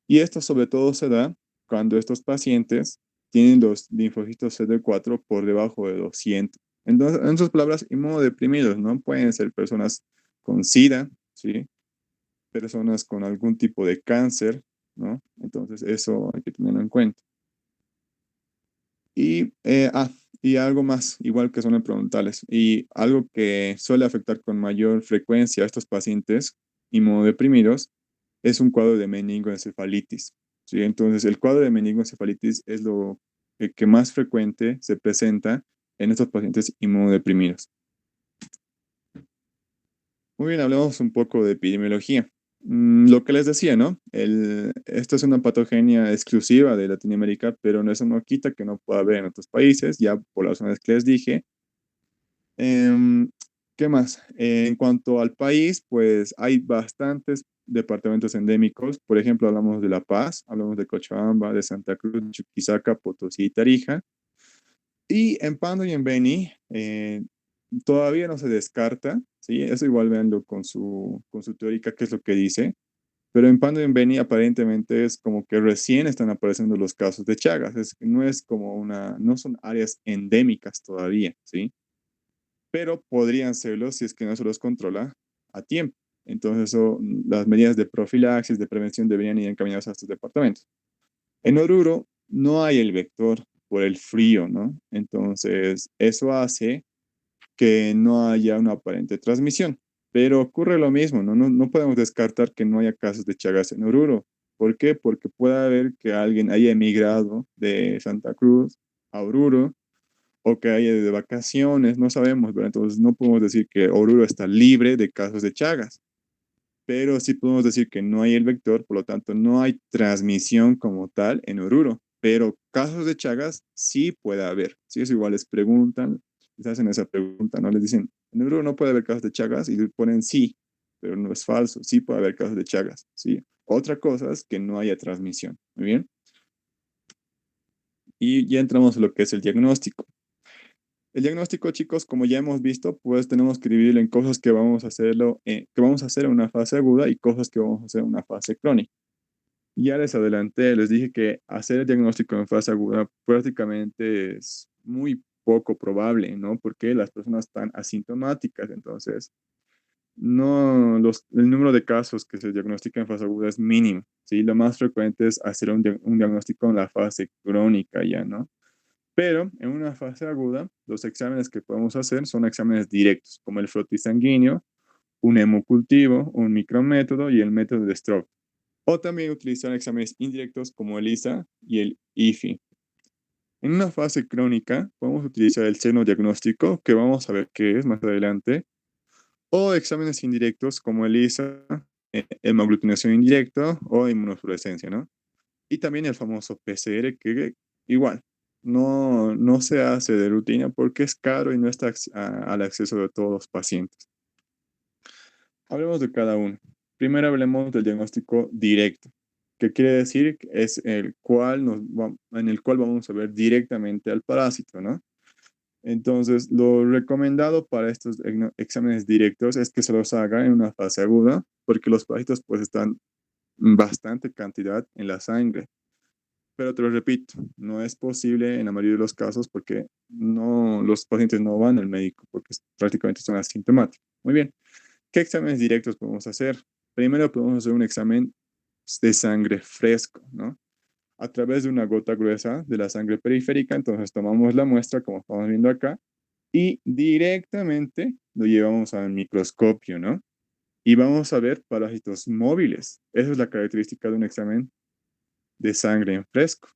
Y esto sobre todo se da cuando estos pacientes tienen los linfocitos CD4 por debajo de 200. Entonces, en otras palabras, inmunodeprimidos, ¿no? Pueden ser personas con SIDA, ¿sí? Personas con algún tipo de cáncer, ¿no? Entonces, eso hay que tenerlo en cuenta. Y, y algo más, igual que son frontales, y algo que suele afectar con mayor frecuencia a estos pacientes inmunodeprimidos es un cuadro de meningoencefalitis, ¿sí? Entonces, el cuadro de meningoencefalitis es lo que más frecuente se presenta en estos pacientes inmunodeprimidos. Muy bien, hablemos un poco de epidemiología. Lo que les decía, ¿no? Esto es una patogenia exclusiva de Latinoamérica, pero eso no quita que no pueda haber en otros países, ya por las razones que les dije. Em, ¿Qué más? En cuanto al país, pues hay bastantes departamentos endémicos. Por ejemplo, hablamos de La Paz, hablamos de Cochabamba, de Santa Cruz, Chuquisaca, Potosí y Tarija. Y en Pando y en Beni, todavía no se descarta, ¿sí? Eso igual véanlo con su teórica, qué es lo que dice. Pero en Pando y en Beni aparentemente es como que recién están apareciendo los casos de Chagas. No es como no son áreas endémicas todavía, ¿sí? Pero podrían serlo si es que no se los controla a tiempo. Entonces, las medidas de profilaxis, de prevención deberían ir encaminadas a estos departamentos. En Oruro no hay el vector por el frío, ¿no? Entonces, eso hace que no haya una aparente transmisión. Pero ocurre lo mismo, ¿no? No podemos descartar que no haya casos de Chagas en Oruro. ¿Por qué? Porque puede haber que alguien haya emigrado de Santa Cruz a Oruro o que haya de vacaciones, no sabemos, ¿verdad? Entonces no podemos decir que Oruro está libre de casos de Chagas, pero sí podemos decir que no hay el vector, por lo tanto no hay transmisión como tal en Oruro, pero casos de Chagas sí puede haber. Si es igual, les preguntan, les hacen esa pregunta, ¿no? Les dicen, En el número 1 puede haber casos de Chagas y le ponen sí, pero no es falso. Sí puede haber casos de Chagas, ¿sí? Otra cosa es que no haya transmisión. Muy bien. Y ya entramos a lo que es el diagnóstico. El diagnóstico, chicos, como ya hemos visto, pues tenemos que dividirlo en cosas que vamos a que vamos a hacer en una fase aguda y cosas que vamos a hacer en una fase crónica. Ya les adelanté, les dije que hacer el diagnóstico en fase aguda prácticamente es muy poco probable, ¿no? Porque las personas están asintomáticas, entonces el número de casos que se diagnostican en fase aguda es mínimo, ¿sí? Lo más frecuente es hacer un diagnóstico en la fase crónica ya, ¿no? Pero en una fase aguda, los exámenes que podemos hacer son exámenes directos, como el frotis sanguíneo, un hemocultivo, un micrométodo y el método de Stroke. O también utilizar exámenes indirectos como el ISA y el IFI. En una fase crónica, podemos utilizar el seno diagnóstico, que vamos a ver qué es más adelante, o exámenes indirectos como el ISA, hemoaglutinación indirecta o inmunofluorescencia, ¿no? Y también el famoso PCR, que igual no se hace de rutina porque es caro y no está al acceso de todos los pacientes. Hablemos de cada uno. Primero hablemos del diagnóstico directo, que quiere decir que es en el cual vamos a ver directamente al parásito, ¿no? Entonces, lo recomendado para estos exámenes directos es que se los haga en una fase aguda, porque los parásitos pues están en bastante cantidad en la sangre. Pero te lo repito, no es posible en la mayoría de los casos porque los pacientes no van al médico porque prácticamente son asintomáticos. Muy bien. ¿Qué exámenes directos podemos hacer? Primero podemos hacer un examen de sangre fresco, ¿no? A través de una gota gruesa de la sangre periférica, entonces tomamos la muestra, como estamos viendo acá, y directamente lo llevamos al microscopio, ¿no? Y vamos a ver parásitos móviles. Esa es la característica de un examen de sangre en fresco.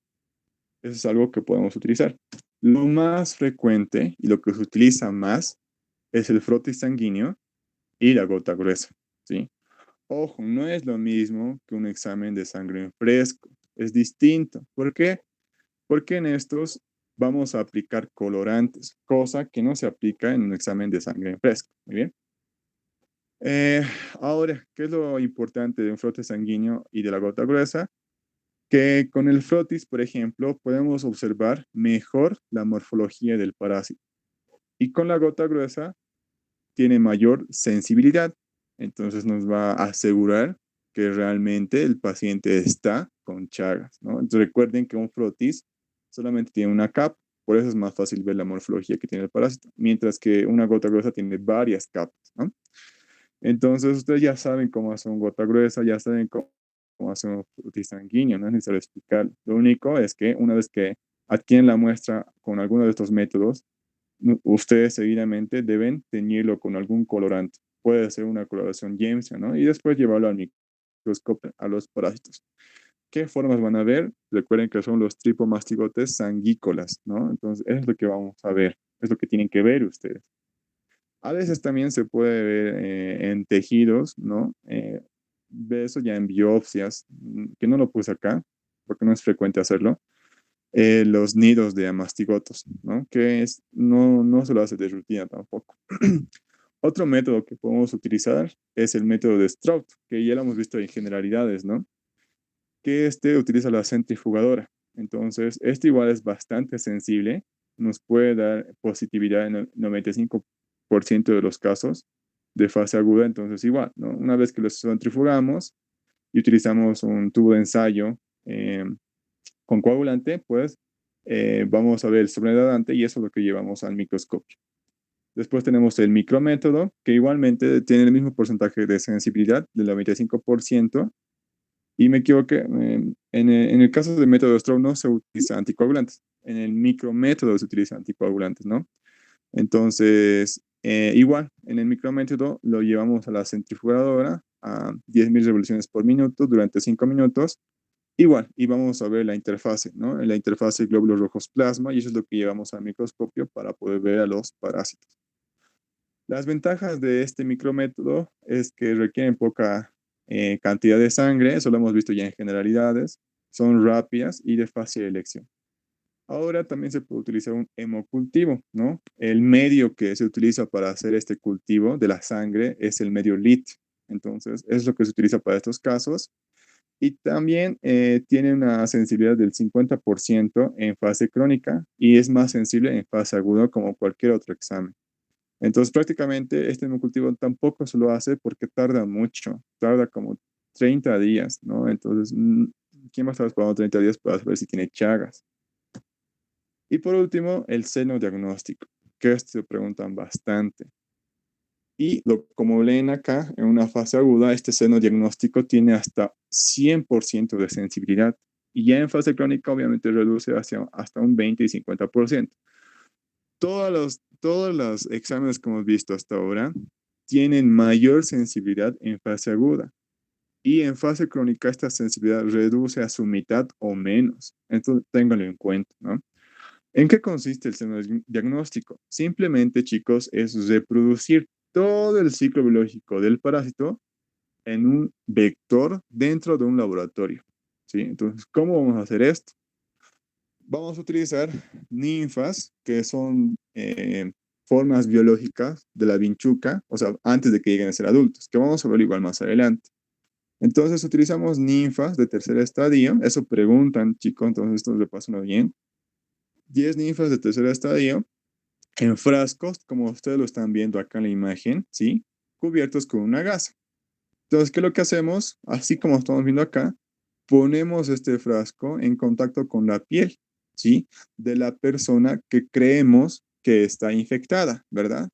Eso es algo que podemos utilizar. Lo más frecuente y lo que se utiliza más es el frotis sanguíneo y la gota gruesa, ¿sí? Ojo, no es lo mismo que un examen de sangre en fresco. Es distinto. ¿Por qué? Porque en estos vamos a aplicar colorantes, cosa que no se aplica en un examen de sangre en fresco. Muy bien. Eh, Ahora, ¿qué es lo importante de un frote sanguíneo y de la gota gruesa? Que con el frotis, por ejemplo, podemos observar mejor la morfología del parásito. Y con la gota gruesa tiene mayor sensibilidad. Entonces nos va a asegurar que realmente el paciente está con Chagas, ¿no? Entonces recuerden que un frotis solamente tiene una capa, por eso es más fácil ver la morfología que tiene el parásito, mientras que una gota gruesa tiene varias capas, ¿no? Entonces ustedes ya saben cómo hacer un gota gruesa, ya saben cómo hacer un frotis sanguíneo, no es necesario explicar. Lo único es que una vez que adquieren la muestra con alguno de estos métodos, ustedes seguidamente deben teñirlo con algún colorante. Puede ser una coloración Jameson, ¿no? Y después llevarlo al microscopio a los parásitos. ¿Qué formas van a ver? Recuerden que son los tripomastigotes sanguícolas, ¿no? Entonces, eso es lo que vamos a ver, es lo que tienen que ver ustedes. A veces también se puede ver en tejidos, ¿no? Ve eso ya en biopsias, que no lo puse acá, porque no es frecuente hacerlo, los nidos de amastigotos, ¿no? No se lo hace de rutina tampoco. Otro método que podemos utilizar es el método de Strout, que ya lo hemos visto en generalidades, ¿no? Que este utiliza la centrifugadora. Entonces, este igual es bastante sensible, nos puede dar positividad en el 95% de los casos de fase aguda, entonces igual, ¿no? Una vez que los centrifugamos y utilizamos un tubo de ensayo, con coagulante, pues vamos a ver el sobrenadante y eso es lo que llevamos al microscopio. Después tenemos el micrométodo, que igualmente tiene el mismo porcentaje de sensibilidad, del 95%, y me equivoqué, en el caso del método de Stroh no se utiliza anticoagulantes, en el micrométodo se utiliza anticoagulantes, ¿no? Entonces, igual, en el micrométodo lo llevamos a la centrifugadora a 10.000 revoluciones por minuto durante 5 minutos. Igual, y vamos a ver la interfase, ¿no? En la interfase glóbulos rojos plasma, y eso es lo que llevamos al microscopio para poder ver a los parásitos. Las ventajas de este micrométodo es que requieren poca cantidad de sangre, eso lo hemos visto ya en generalidades, son rápidas y de fácil elección. Ahora también se puede utilizar un hemocultivo, ¿no? El medio que se utiliza para hacer este cultivo de la sangre es el medio LIT. Entonces, es lo que se utiliza para estos casos. Y también tiene una sensibilidad del 50% en fase crónica y es más sensible en fase aguda como cualquier otro examen. Entonces, prácticamente este hemocultivo tampoco se lo hace porque tarda mucho, tarda como 30 días, ¿no? Entonces, ¿quién va a estar esperando 30 días para saber si tiene Chagas? Y por último, el seno diagnóstico, que esto se preguntan bastante. Como leen acá, en una fase aguda, este seno diagnóstico tiene hasta 100% de sensibilidad. Y ya en fase crónica, obviamente, reduce hacia hasta un 20 y 50%. Todos los exámenes que hemos visto hasta ahora tienen mayor sensibilidad en fase aguda. Y en fase crónica, esta sensibilidad reduce a su mitad o menos. Entonces, ténganlo en cuenta, ¿no? ¿En qué consiste el seno diagnóstico? Simplemente, chicos, es reproducir todo el ciclo biológico del parásito en un vector dentro de un laboratorio. ¿Sí? Entonces, ¿cómo vamos a hacer esto? Vamos a utilizar ninfas, que son formas biológicas de la vinchuca, o sea, antes de que lleguen a ser adultos, que vamos a ver igual más adelante. Entonces, utilizamos ninfas de tercer estadio. Eso preguntan, chicos, entonces esto repásenlo bien. 10 ninfas de tercer estadio en frascos, como ustedes lo están viendo acá en la imagen, ¿sí? Cubiertos con una gasa. Entonces, ¿qué es lo que hacemos? Así como estamos viendo acá, ponemos este frasco en contacto con la piel, ¿sí? De la persona que creemos que está infectada, ¿verdad?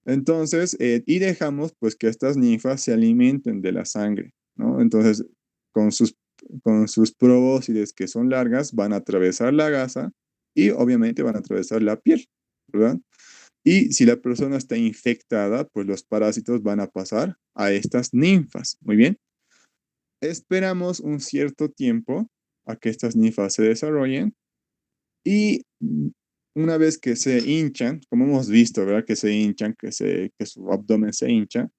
Entonces, y dejamos pues que estas ninfas se alimenten de la sangre, ¿no? Entonces, con sus, con sus probóscides que son largas, van a atravesar la gasa y obviamente van a atravesar la piel, ¿verdad? Y si la persona está infectada, pues los parásitos van a pasar a estas ninfas. Muy bien. Esperamos un cierto tiempo a que estas ninfas se desarrollen y una vez que se hinchan, como hemos visto, ¿verdad? Que se hinchan, que su abdomen se hincha,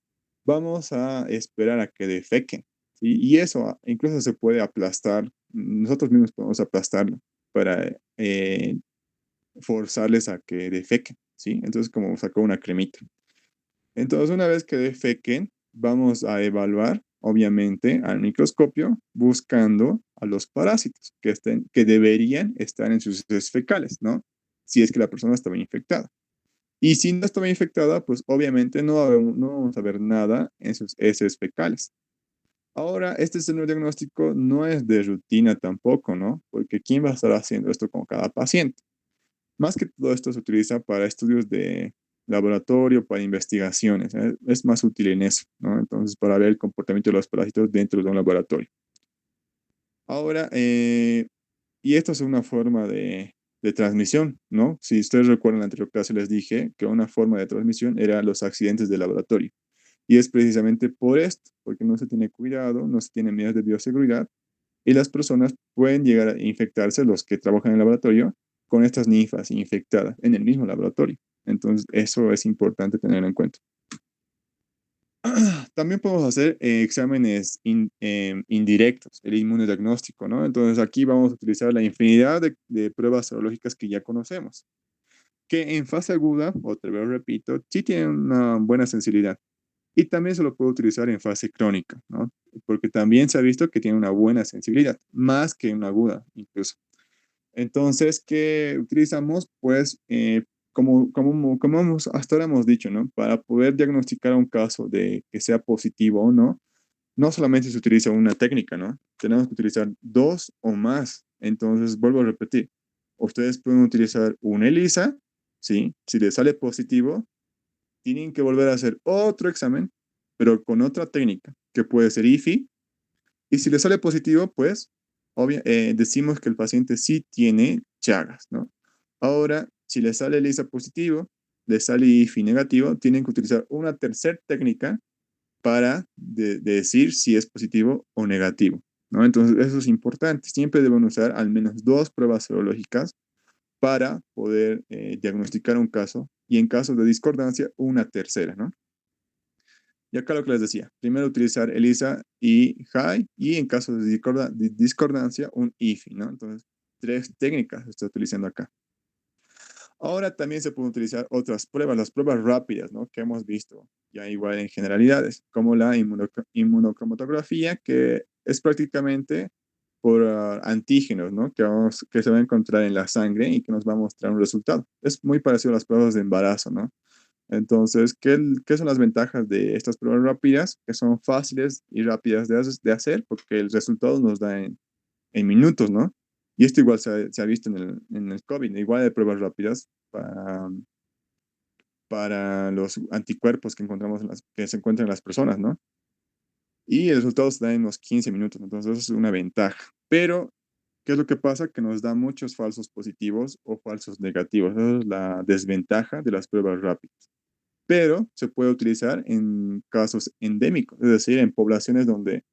vamos a esperar a que defequen. ¿Sí? Y eso incluso se puede aplastar. Nosotros mismos podemos aplastarlo para forzarles a que defequen. ¿Sí? Entonces, como sacó una cremita. Entonces, una vez que defequen, vamos a evaluar, obviamente, al microscopio, buscando a los parásitos que deberían estar en sus heces fecales, ¿no? Si es que la persona estaba infectada. Y si no estaba infectada, pues obviamente no vamos a ver nada en sus heces fecales. Ahora, este escenario diagnóstico no es de rutina tampoco, ¿no? Porque ¿quién va a estar haciendo esto con cada paciente? Más que todo esto se utiliza para estudios de laboratorio, para investigaciones. Es más útil en eso, ¿no? Entonces, para ver el comportamiento de los parásitos dentro de un laboratorio. Ahora, y esto es una forma de transmisión, ¿no? Si ustedes recuerdan en la anterior clase les dije que una forma de transmisión era los accidentes de laboratorio. Y es precisamente por esto, porque no se tiene cuidado, no se tienen medidas de bioseguridad y las personas pueden llegar a infectarse, los que trabajan en el laboratorio, con estas ninfas infectadas en el mismo laboratorio. Entonces, eso es importante tenerlo en cuenta. También podemos hacer exámenes indirectos, el inmunodiagnóstico, ¿no? Entonces, aquí vamos a utilizar la infinidad de pruebas serológicas que ya conocemos, que en fase aguda, otra vez repito, sí tienen una buena sensibilidad. Y también se lo puede utilizar en fase crónica, ¿no? Porque también se ha visto que tiene una buena sensibilidad, más que una aguda incluso. Entonces, ¿qué utilizamos? Pues, hasta ahora hemos dicho, ¿no? Para poder diagnosticar un caso de que sea positivo o no, no solamente se utiliza una técnica, ¿no? Tenemos que utilizar dos o más. Entonces, vuelvo a repetir, ustedes pueden utilizar una ELISA, ¿sí? Si les sale positivo, tienen que volver a hacer otro examen, pero con otra técnica, que puede ser IFI, y si le sale positivo, pues decimos que el paciente sí tiene Chagas, ¿no? Ahora, si le sale ELISA positivo, le sale IFI negativo, tienen que utilizar una tercera técnica para de decir si es positivo o negativo, ¿no? Entonces, eso es importante. Siempre deben usar al menos dos pruebas serológicas para poder diagnosticar un caso y en caso de discordancia, una tercera, ¿no? Y acá lo que les decía, primero utilizar ELISA y HIGH y en caso de discordancia, un IFI, ¿no? Entonces, tres técnicas que estoy utilizando acá. Ahora también se pueden utilizar otras pruebas, las pruebas rápidas, ¿no? Que hemos visto ya igual en generalidades, como la inmunocromatografía, que es prácticamente por antígenos, ¿no? Que se va a encontrar en la sangre y que nos va a mostrar un resultado. Es muy parecido a las pruebas de embarazo, ¿no? Entonces, ¿qué son las ventajas de estas pruebas rápidas? Que son fáciles y rápidas de hacer porque el resultado nos da en minutos, ¿no? Y esto igual se ha visto en el COVID, igual de pruebas rápidas para los anticuerpos que encontramos que se encuentran en las personas, ¿no? Y el resultado se da en unos 15 minutos, entonces eso es una ventaja. Pero, ¿qué es lo que pasa? Que nos da muchos falsos positivos o falsos negativos. Esa es la desventaja de las pruebas rápidas. Pero se puede utilizar en casos endémicos, es decir, en poblaciones donde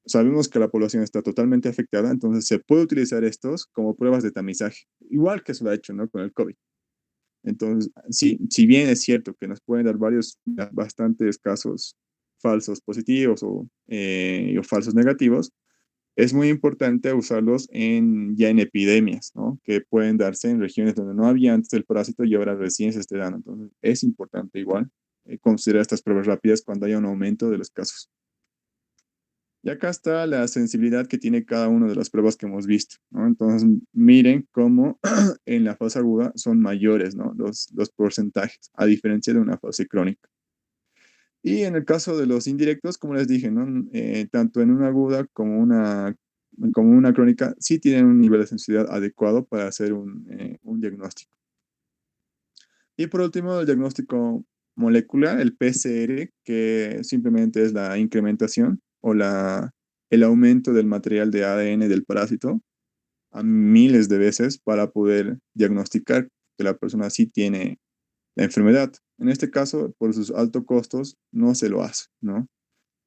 sabemos que la población está totalmente afectada, entonces se puede utilizar estos como pruebas de tamizaje, igual que se lo ha hecho, ¿no? Con el COVID. Entonces, sí, si bien es cierto que nos pueden dar bastantes casos falsos positivos o falsos negativos, es muy importante usarlos ya en epidemias, ¿no? Que pueden darse en regiones donde no había antes el parásito y ahora recién se esté dando. Entonces, es importante igual considerar estas pruebas rápidas cuando haya un aumento de los casos. Y acá está la sensibilidad que tiene cada una de las pruebas que hemos visto, ¿no? Entonces, miren cómo en la fase aguda son mayores, ¿no? Los porcentajes, a diferencia de una fase crónica. Y en el caso de los indirectos, como les dije, ¿no? Tanto en una aguda como una crónica, sí tienen un nivel de sensibilidad adecuado para hacer un diagnóstico. Y por último, el diagnóstico molecular, el PCR, que simplemente es la incrementación o el aumento del material de ADN del parásito a miles de veces para poder diagnosticar que la persona sí tiene la enfermedad. En este caso, por sus altos costos, no se lo hace, ¿no?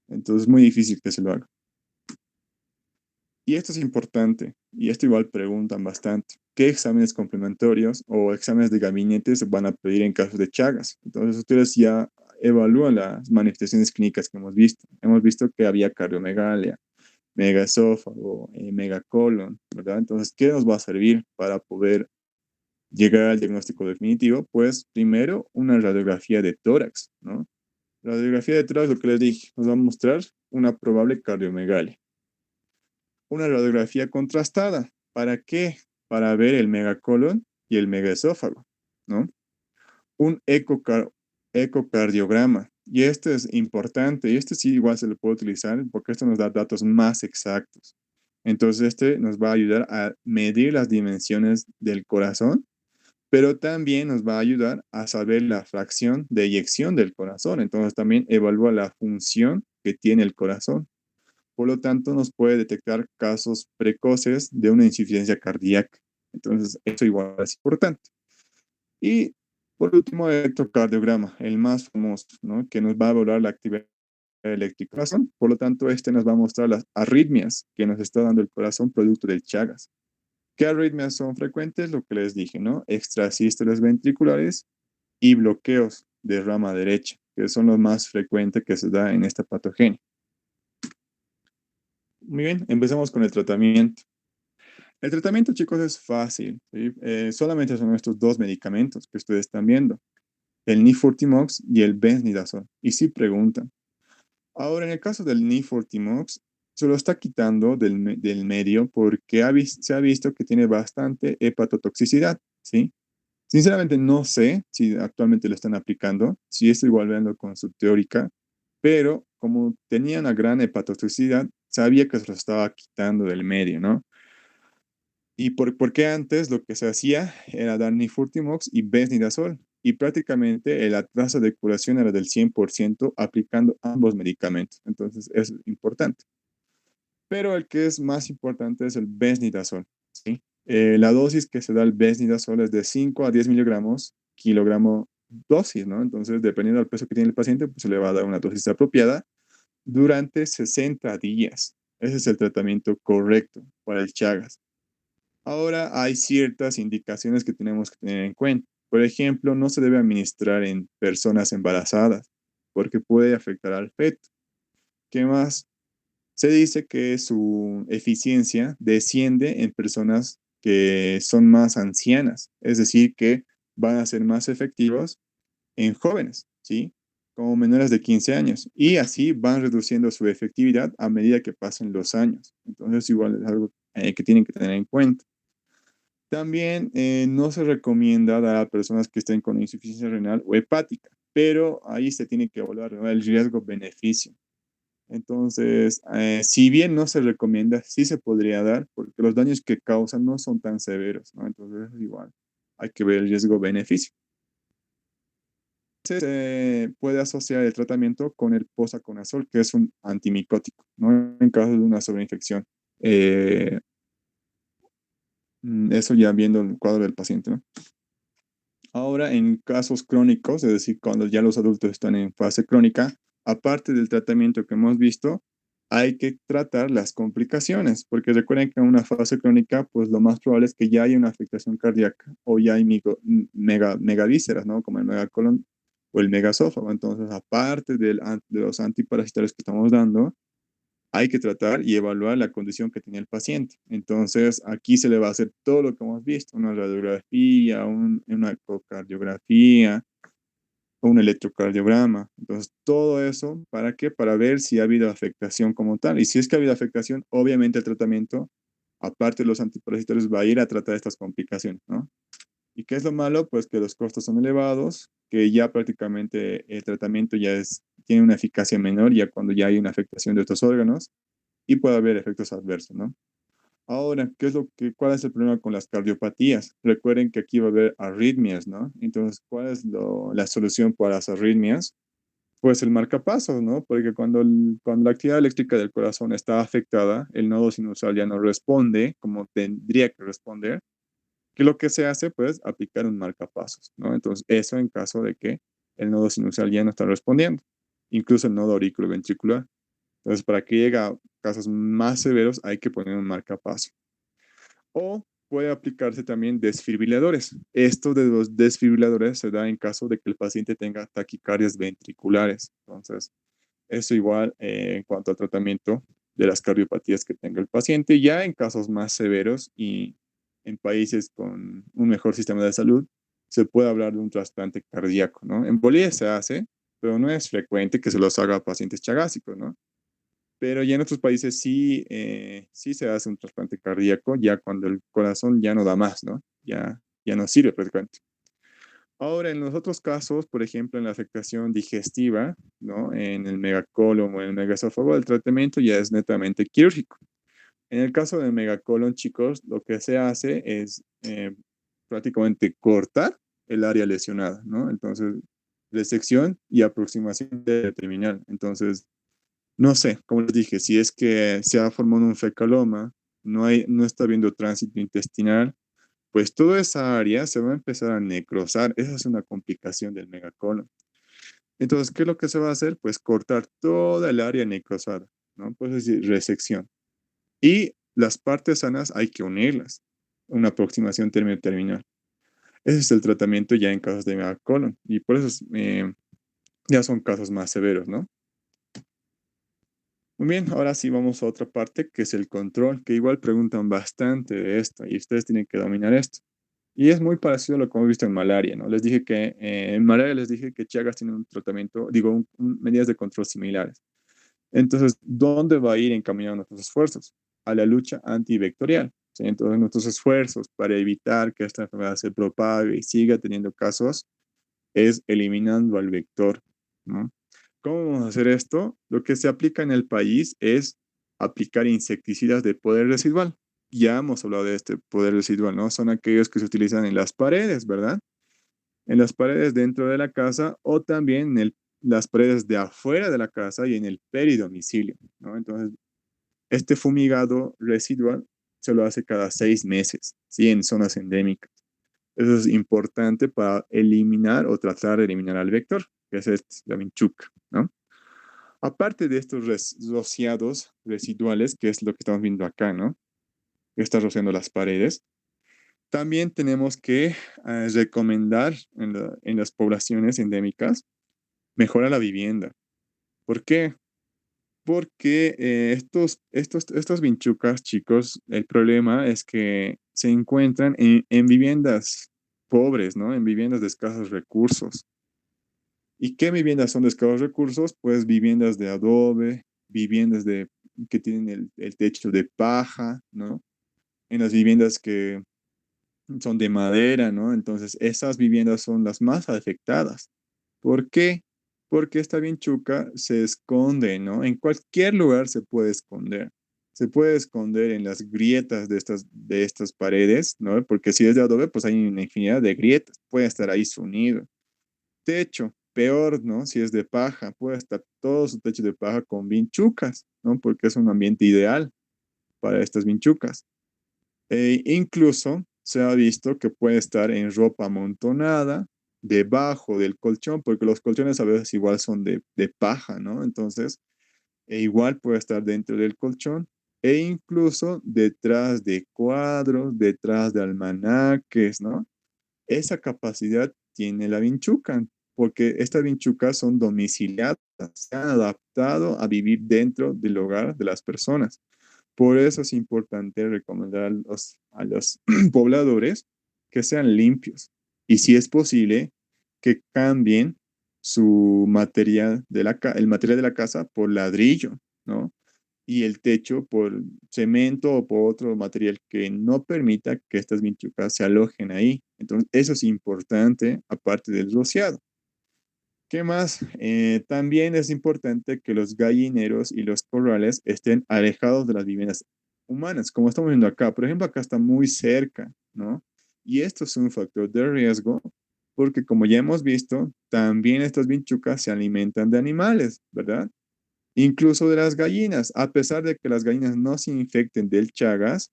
Entonces es muy difícil que se lo haga. Y esto es importante, y esto igual preguntan bastante. ¿Qué exámenes complementarios o exámenes de gabinete se van a pedir en casos de Chagas? Entonces ustedes ya evalúan las manifestaciones clínicas que hemos visto. Hemos visto que había cardiomegalia, megaesófago, megacolon, ¿verdad? Entonces, ¿qué nos va a servir para poder llegar al diagnóstico definitivo? Pues primero una radiografía de tórax, ¿no? La radiografía de tórax, lo que les dije, nos va a mostrar una probable cardiomegalia. Una radiografía contrastada. ¿Para qué? Para ver el megacolon y el megaesófago, ¿no? Un ecocardiograma. Y este es importante, y este sí igual se lo puede utilizar porque esto nos da datos más exactos. Entonces, este nos va a ayudar a medir las dimensiones del corazón, pero también nos va a ayudar a saber la fracción de eyección del corazón. Entonces, también evalúa la función que tiene el corazón. Por lo tanto, nos puede detectar casos precoces de una insuficiencia cardíaca. Entonces, eso igual es importante. Y por último, el electrocardiograma, el más famoso, ¿no? Que nos va a evaluar la actividad eléctrica del corazón. Por lo tanto, este nos va a mostrar las arritmias que nos está dando el corazón producto del Chagas. ¿Qué arritmias son frecuentes? Lo que les dije, ¿no? Extrasístoles ventriculares y bloqueos de rama derecha, que son los más frecuentes que se da en esta patogenia. Muy bien, empezamos con el tratamiento. El tratamiento, chicos, es fácil, ¿sí? Solamente son estos dos medicamentos que ustedes están viendo, el Nifurtimox y el Benznidazole. Y sí preguntan. Ahora, en el caso del Nifurtimox, se lo está quitando del medio porque se ha visto que tiene bastante hepatotoxicidad, ¿sí? Sinceramente, no sé si actualmente lo están aplicando, si esto igual veanlo con su teórica, pero como tenía una gran hepatotoxicidad, sabía que se lo estaba quitando del medio, ¿no? ¿Y por qué antes lo que se hacía era dar nifurtimox y benznidazol? Y prácticamente la tasa de curación era del 100% aplicando ambos medicamentos. Entonces, es importante. Pero el que es más importante es el benznidazol, ¿sí? La dosis que se da el benznidazol es de 5 a 10 miligramos kilogramo dosis, ¿no? Entonces, dependiendo del peso que tiene el paciente, pues se le va a dar una dosis apropiada durante 60 días. Ese es el tratamiento correcto para el Chagas. Ahora hay ciertas indicaciones que tenemos que tener en cuenta. Por ejemplo, no se debe administrar en personas embarazadas porque puede afectar al feto. ¿Qué más? Se dice que su eficiencia desciende en personas que son más ancianas, es decir, que van a ser más efectivos en jóvenes, ¿sí? Como menores de 15 años. Y así van reduciendo su efectividad a medida que pasen los años. Entonces, igual es algo que tienen que tener en cuenta. También no se recomienda dar a personas que estén con insuficiencia renal o hepática, pero ahí se tiene que evaluar, ¿no?, el riesgo-beneficio. Entonces, si bien no se recomienda, sí se podría dar, porque los daños que causan no son tan severos, ¿no? Entonces, igual, hay que ver el riesgo-beneficio. Se puede asociar el tratamiento con el posaconazol, que es un antimicótico, ¿no? En caso de una sobreinfección. Eh, Eso ya viendo el cuadro del paciente, ¿no? Ahora, en casos crónicos, es decir, cuando ya los adultos están en fase crónica, aparte del tratamiento que hemos visto, hay que tratar las complicaciones, porque recuerden que en una fase crónica, pues lo más probable es que ya haya una afectación cardíaca o ya hay megavísceras, ¿no? Como el megacolon o el megasófago. Entonces, aparte de los antiparasitarios que estamos dando, hay que tratar y evaluar la condición que tenía el paciente. Entonces, aquí se le va a hacer todo lo que hemos visto, una radiografía, una ecocardiografía, un electrocardiograma. Entonces, todo eso, ¿para qué? Para ver si ha habido afectación como tal. Y si es que ha habido afectación, obviamente el tratamiento, aparte de los antiparasitarios, va a ir a tratar estas complicaciones, ¿no? ¿Y qué es lo malo? Pues que los costos son elevados, que ya prácticamente el tratamiento tiene una eficacia menor ya cuando ya hay una afectación de otros órganos y puede haber efectos adversos, ¿no? Ahora, ¿cuál es el problema con las cardiopatías? Recuerden que aquí va a haber arritmias, ¿no? Entonces, ¿cuál es la solución para las arritmias? Pues el marcapasos, ¿no? Porque cuando la actividad eléctrica del corazón está afectada, el nodo sinusal ya no responde como tendría que responder, que lo que se hace, pues, aplicar un marcapasos, ¿no? Entonces, eso en caso de que el nodo sinusal ya no está respondiendo, incluso el nodo auriculoventricular. Entonces, para que llegue a casos más severos, hay que poner un marcapaso. O puede aplicarse también desfibriladores. Esto de los desfibriladores se da en caso de que el paciente tenga taquicardias ventriculares. Entonces, eso igual en cuanto al tratamiento de las cardiopatías que tenga el paciente. Ya en casos más severos y en países con un mejor sistema de salud, se puede hablar de un trasplante cardíaco, ¿no? En Bolivia se hace, pero no es frecuente que se los haga a pacientes chagásicos, ¿no? Pero ya en otros países sí, sí se hace un trasplante cardíaco, ya cuando el corazón ya no da más, ¿no? Ya no sirve prácticamente. Ahora, en los otros casos, por ejemplo, en la afectación digestiva, ¿no? En el megacolon o en el megaesófago, el tratamiento ya es netamente quirúrgico. En el caso del megacolon, chicos, lo que se hace es prácticamente cortar el área lesionada, ¿no? Entonces, resección y aproximación terminal. Entonces, no sé, como les dije, si es que se ha formado un fecaloma, no está habiendo tránsito intestinal, pues toda esa área se va a empezar a necrosar. Esa es una complicación del megacolon. Entonces, ¿qué es lo que se va a hacer? Pues cortar toda el área necrosada, ¿no? Pues es decir, resección. Y las partes sanas hay que unirlas. Una aproximación término-terminal. Ese es el tratamiento ya en casos de megacolon. Y por eso ya son casos más severos, ¿no? Muy bien, ahora sí vamos a otra parte que es el control, que igual preguntan bastante de esto y ustedes tienen que dominar esto. Y es muy parecido a lo que hemos visto en malaria, ¿no? Les dije que en malaria les dije que Chagas tiene un tratamiento, digo, medidas de control similares. Entonces, ¿dónde va a ir encaminados nuestros esfuerzos? A la lucha antivectorial. ¿Sí? Entonces, nuestros esfuerzos para evitar que esta enfermedad se propague y siga teniendo casos es eliminando al vector, ¿no? ¿Cómo vamos a hacer esto? Lo que se aplica en el país es aplicar insecticidas de poder residual. Ya hemos hablado de este poder residual, ¿no? Son aquellos que se utilizan en las paredes, ¿verdad? En las paredes dentro de la casa o también en las paredes de afuera de la casa y en el peridomicilio, ¿no? Entonces, este fumigado residual se lo hace cada 6 meses, ¿sí? En zonas endémicas. Eso es importante para eliminar o tratar de eliminar al vector, que es la vinchuca, ¿no? Aparte de estos rociados residuales, que es lo que estamos viendo acá, ¿no? Que está rociando las paredes, también tenemos que recomendar en las poblaciones endémicas mejorar la vivienda. ¿Por qué? porque estas vinchucas, chicos, el problema es que se encuentran en viviendas pobres, ¿no? En viviendas de escasos recursos. ¿Y qué viviendas son de escasos recursos? Pues viviendas de adobe, que tienen el techo de paja, ¿no? En las viviendas que son de madera, ¿no? Entonces, esas viviendas son las más afectadas. ¿Por qué? Porque esta vinchuca se esconde, ¿no? En cualquier lugar se puede esconder. Se puede esconder en las grietas de estas paredes, ¿no? Porque si es de adobe, pues hay una infinidad de grietas. Puede estar ahí su nido. Techo, peor, ¿no? Si es de paja, puede estar todo su techo de paja con vinchucas, ¿no? Porque es un ambiente ideal para estas vinchucas. E incluso se ha visto que puede estar en ropa amontonada, debajo del colchón, porque los colchones a veces igual son de paja, ¿no? Entonces, igual puede estar dentro del colchón e incluso detrás de cuadros, detrás de almanaques, ¿no? Esa capacidad tiene la vinchuca, porque estas vinchucas son domiciliadas, se han adaptado a vivir dentro del hogar de las personas. Por eso es importante recomendar a los pobladores que sean limpios y si es posible que cambien el material de la casa por ladrillo, ¿no? Y el techo por cemento o por otro material que no permita que estas vinchucas se alojen ahí. Entonces, eso es importante aparte del rociado. ¿Qué más? También es importante que los gallineros y los corrales estén alejados de las viviendas humanas, como estamos viendo acá. Por ejemplo, acá está muy cerca, ¿no? Y esto es un factor de riesgo porque, como ya hemos visto, también estas vinchucas se alimentan de animales, ¿verdad? Incluso de las gallinas. A pesar de que las gallinas no se infecten del Chagas,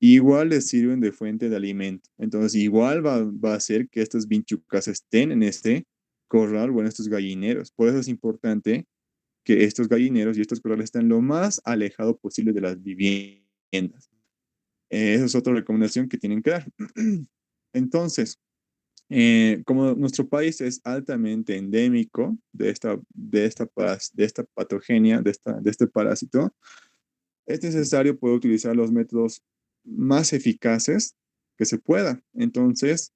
igual les sirven de fuente de alimento. Entonces, igual va a hacer que estas vinchucas estén en este corral o en estos gallineros. Por eso es importante que estos gallineros y estos corrales estén lo más alejado posible de las viviendas. Esa es otra recomendación que tienen que dar. Entonces, como nuestro país es altamente endémico de esta patogenia, de este parásito, es necesario poder utilizar los métodos más eficaces que se pueda. Entonces,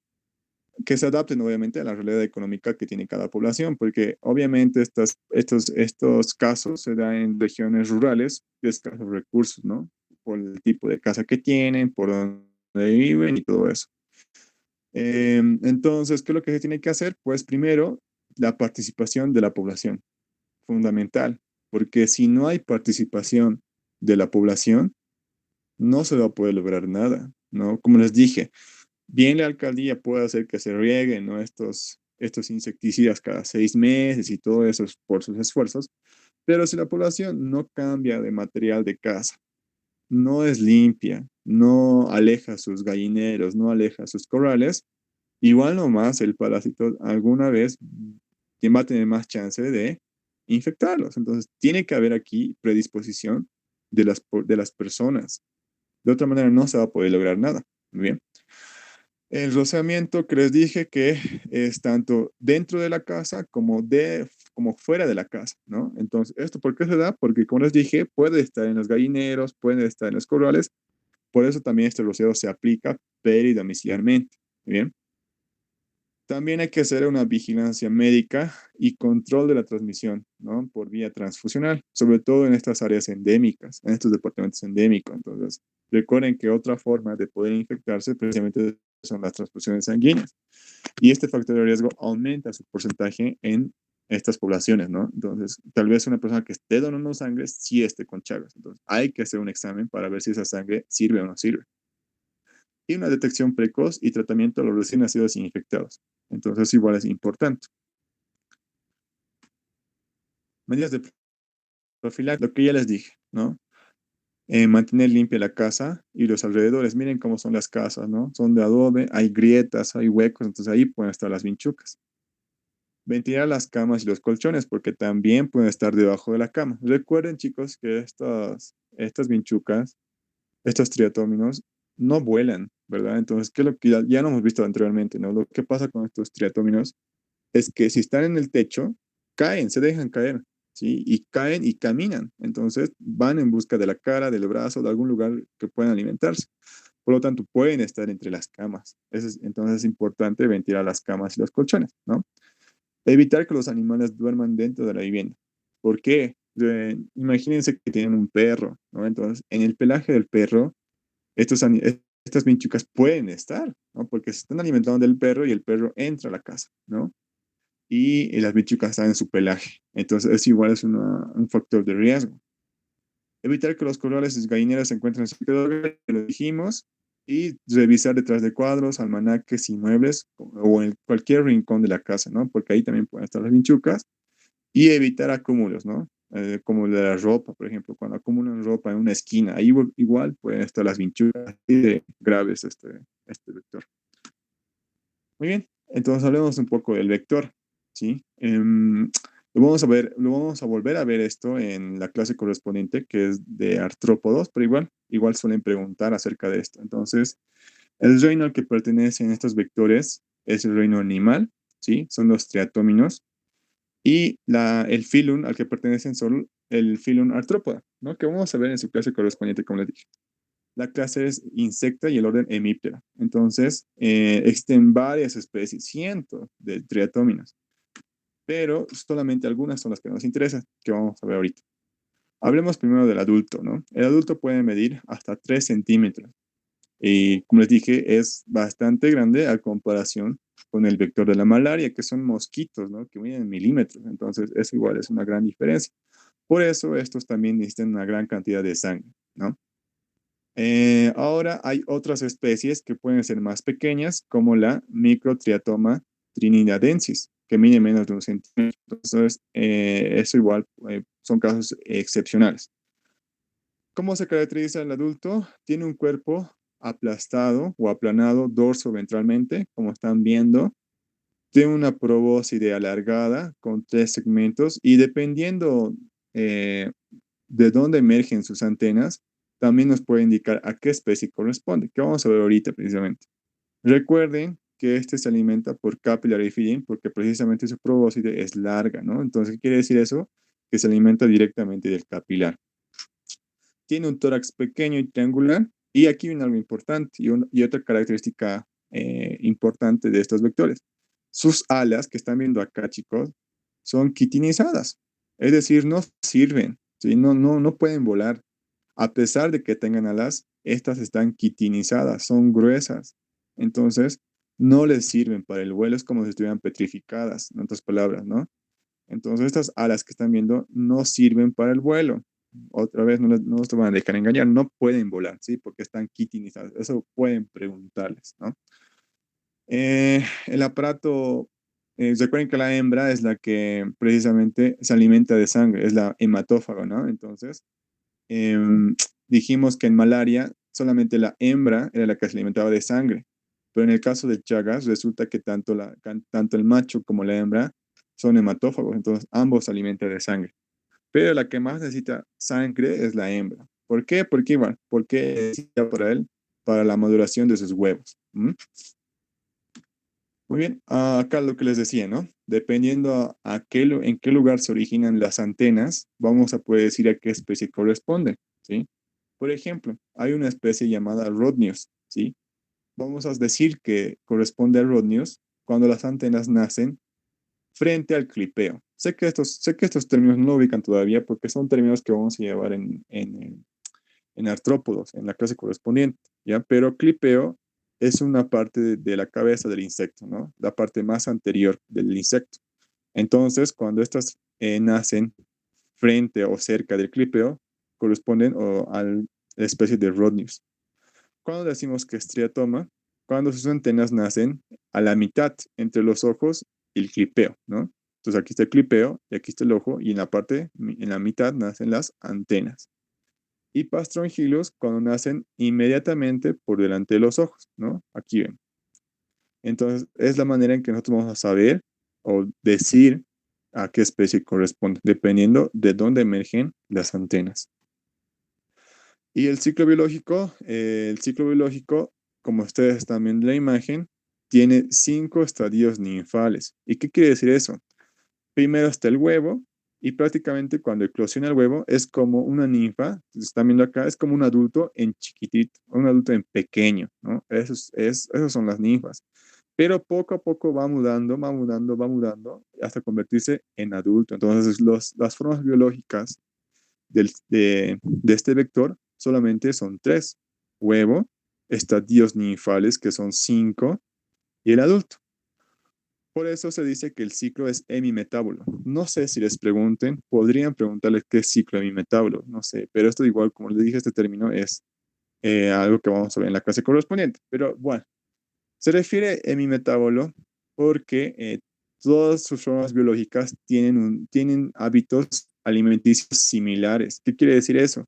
que se adapten obviamente a la realidad económica que tiene cada población, porque obviamente estos casos se dan en regiones rurales de escasos recursos, ¿no? Por el tipo de casa que tienen, por donde viven y todo eso. Entonces, ¿qué es lo que se tiene que hacer? Pues primero, la participación de la población, fundamental, porque si no hay participación de la población, no se va a poder lograr nada, ¿no? Como les dije, bien la alcaldía puede hacer que se rieguen, ¿no? estos insecticidas cada 6 meses y todo eso es por sus esfuerzos, pero si la población no cambia de material de casa, no es limpia, no aleja sus gallineros, no aleja sus corrales, igual nomás el parásito alguna vez va a tener más chance de infectarlos. Entonces, tiene que haber aquí predisposición de las personas. De otra manera, no se va a poder lograr nada. Muy bien. El rociamiento que les dije que es tanto dentro de la casa como fuera de la casa, ¿no? Entonces, ¿esto por qué se da? Porque, como les dije, puede estar en los gallineros, puede estar en los corrales. Por eso también este rociado se aplica peridomiciliarmente. Bien. También hay que hacer una vigilancia médica y control de la transmisión, ¿no? Por vía transfusional, sobre todo en estas áreas endémicas, en estos departamentos endémicos. Entonces, recuerden que otra forma de poder infectarse precisamente son las transfusiones sanguíneas. Y este factor de riesgo aumenta su porcentaje en estas poblaciones, ¿no? Entonces, tal vez una persona que esté donando sangre sí esté con Chagas. Entonces, hay que hacer un examen para ver si esa sangre sirve o no sirve y una detección precoz y tratamiento a los recién nacidos infectados. Entonces, igual es importante. Medidas de profilaxis, lo que ya les dije, ¿no? Mantener limpia la casa y los alrededores. Miren cómo son las casas, ¿no? Son de adobe, hay grietas, hay huecos, entonces ahí pueden estar las vinchucas. Ventilar las camas y los colchones, porque también pueden estar debajo de la cama. Recuerden, chicos, que estas vinchucas, estos triatóminos, no vuelan, ¿verdad? Entonces, ¿qué es lo que ya no hemos visto anteriormente, ¿no? Lo que pasa con estos triatóminos es que si están en el techo, caen, se dejan caer. ¿sí? Y caen y caminan. Entonces van en busca de la cara, del brazo, de algún lugar que puedan alimentarse. Por lo tanto, pueden estar entre las camas. Entonces es importante ventilar las camas y los colchones, ¿no? Evitar que los animales duerman dentro de la vivienda. ¿Por qué? Imagínense que tienen un perro, ¿no? Entonces, en el pelaje del perro, estas vinchucas pueden estar, ¿no? Porque se están alimentando del perro y el perro entra a la casa, ¿no? Y las vinchucas están en su pelaje. Entonces, es igual, es un factor de riesgo. Evitar que los corrales y gallineras se encuentren cerca del hogar, que lo dijimos, y revisar detrás de cuadros, almanaques y muebles o en cualquier rincón de la casa, ¿no? Porque ahí también pueden estar las vinchucas. Y evitar acúmulos, ¿no? Como de la ropa, por ejemplo, cuando acumulan ropa en una esquina, ahí igual pueden estar las vinchucas y de graves este vector. Muy bien, entonces hablemos un poco del vector, ¿sí? Lo vamos a volver a ver esto en la clase correspondiente, que es de artrópodos, pero igual suelen preguntar acerca de esto. Entonces, el reino al que pertenecen estos vectores es el reino animal, ¿sí? Son los triatóminos. Y el filum al que pertenecen son el filum artrópoda, ¿no? Que vamos a ver en su clase correspondiente, como les dije. La clase es insecta y el orden hemíptera. Entonces, existen varias especies, cientos de triatóminos, pero solamente algunas son las que nos interesan, que vamos a ver ahorita. Hablemos primero del adulto, ¿no? El adulto puede medir hasta 3 centímetros. Y como les dije, es bastante grande a comparación con el vector de la malaria, que son mosquitos, ¿no? Que miden milímetros. Entonces, eso igual es una gran diferencia. Por eso, estos también necesitan una gran cantidad de sangre, ¿no? Ahora hay otras especies que pueden ser más pequeñas, como la Microtriatoma trinidadensis, que mide menos de 1 centímetro. Entonces, eso igual son casos excepcionales. ¿Cómo se caracteriza el adulto? Tiene un cuerpo aplastado o aplanado dorso-ventralmente, como están viendo. Tiene una probóscide alargada con 3 segmentos y dependiendo eh, de dónde emergen sus antenas, también nos puede indicar a qué especie corresponde, que vamos a ver ahorita precisamente. Recuerden que este se alimenta por capillary feeding porque precisamente su probóscide es larga, ¿no? Entonces, ¿qué quiere decir eso? Que se alimenta directamente del capilar. Tiene un tórax pequeño y triangular. Y aquí viene algo importante y otra característica importante de estos vectores. Sus alas, que están viendo acá, chicos, son quitinizadas. Es decir, no sirven, ¿sí? No pueden volar. A pesar de que tengan alas, estas están quitinizadas, son gruesas. Entonces, no les sirven para el vuelo, es como si estuvieran petrificadas, en otras palabras, ¿no? Entonces, estas alas que están viendo no sirven para el vuelo. Otra vez, no se van a dejar engañar, no pueden volar, ¿sí? Porque están quitinizadas. Eso pueden preguntarles, ¿no? El aparato, recuerden que la hembra es la que precisamente se alimenta de sangre, es la hematófago, ¿no? Entonces, dijimos que en malaria solamente la hembra era la que se alimentaba de sangre, pero en el caso de Chagas resulta que tanto el macho como la hembra son hematófagos, entonces ambos se alimentan de sangre, pero la que más necesita sangre es la hembra. ¿Por qué? Porque necesita para él, para la maduración de sus huevos. ¿Mm? Muy bien, acá lo que les decía, ¿no? Dependiendo en qué lugar se originan las antenas, vamos a poder decir a qué especie corresponde, ¿sí? Por ejemplo, hay una especie llamada Rodnius, ¿sí? Vamos a decir que corresponde a Rodnius cuando las antenas nacen frente al clipeo. Sé que estos términos no lo ubican todavía porque son términos que vamos a llevar en artrópodos, en la clase correspondiente, ¿ya? Pero clipeo es una parte de la cabeza del insecto, ¿no? La parte más anterior del insecto. Entonces, cuando estas nacen frente o cerca del clipeo, corresponden a la especie de Rodnius. Cuando decimos que es triatoma, cuando sus antenas nacen a la mitad entre los ojos y el clipeo, ¿no? Entonces aquí está el clipeo y aquí está el ojo y en la mitad nacen las antenas. Y Pastrongylos cuando nacen inmediatamente por delante de los ojos, ¿no? Aquí ven. Entonces, es la manera en que nosotros vamos a saber o decir a qué especie corresponde, dependiendo de dónde emergen las antenas. Y el ciclo biológico, como ustedes están viendo en la imagen, tiene 5 estadios ninfales. ¿Y qué quiere decir eso? Primero está el huevo, Y prácticamente cuando eclosiona el huevo es como una ninfa, se están viendo acá, es como un adulto en chiquitito, un adulto en pequeño, ¿no? Esos son las ninfas. Pero poco a poco va mudando, va mudando, va mudando hasta convertirse en adulto. Entonces las formas biológicas de este vector solamente son tres: huevo, estadios ninfales, que son cinco, y el adulto. Por eso se dice que el ciclo es hemimetábolo. No sé si les pregunten, podrían preguntarles qué es ciclo hemimetábolo, no sé, pero esto igual, como les dije, este término es algo que vamos a ver en la clase correspondiente. Pero bueno, se refiere hemimetábolo porque todas sus formas biológicas tienen hábitos alimenticios similares. ¿Qué quiere decir eso?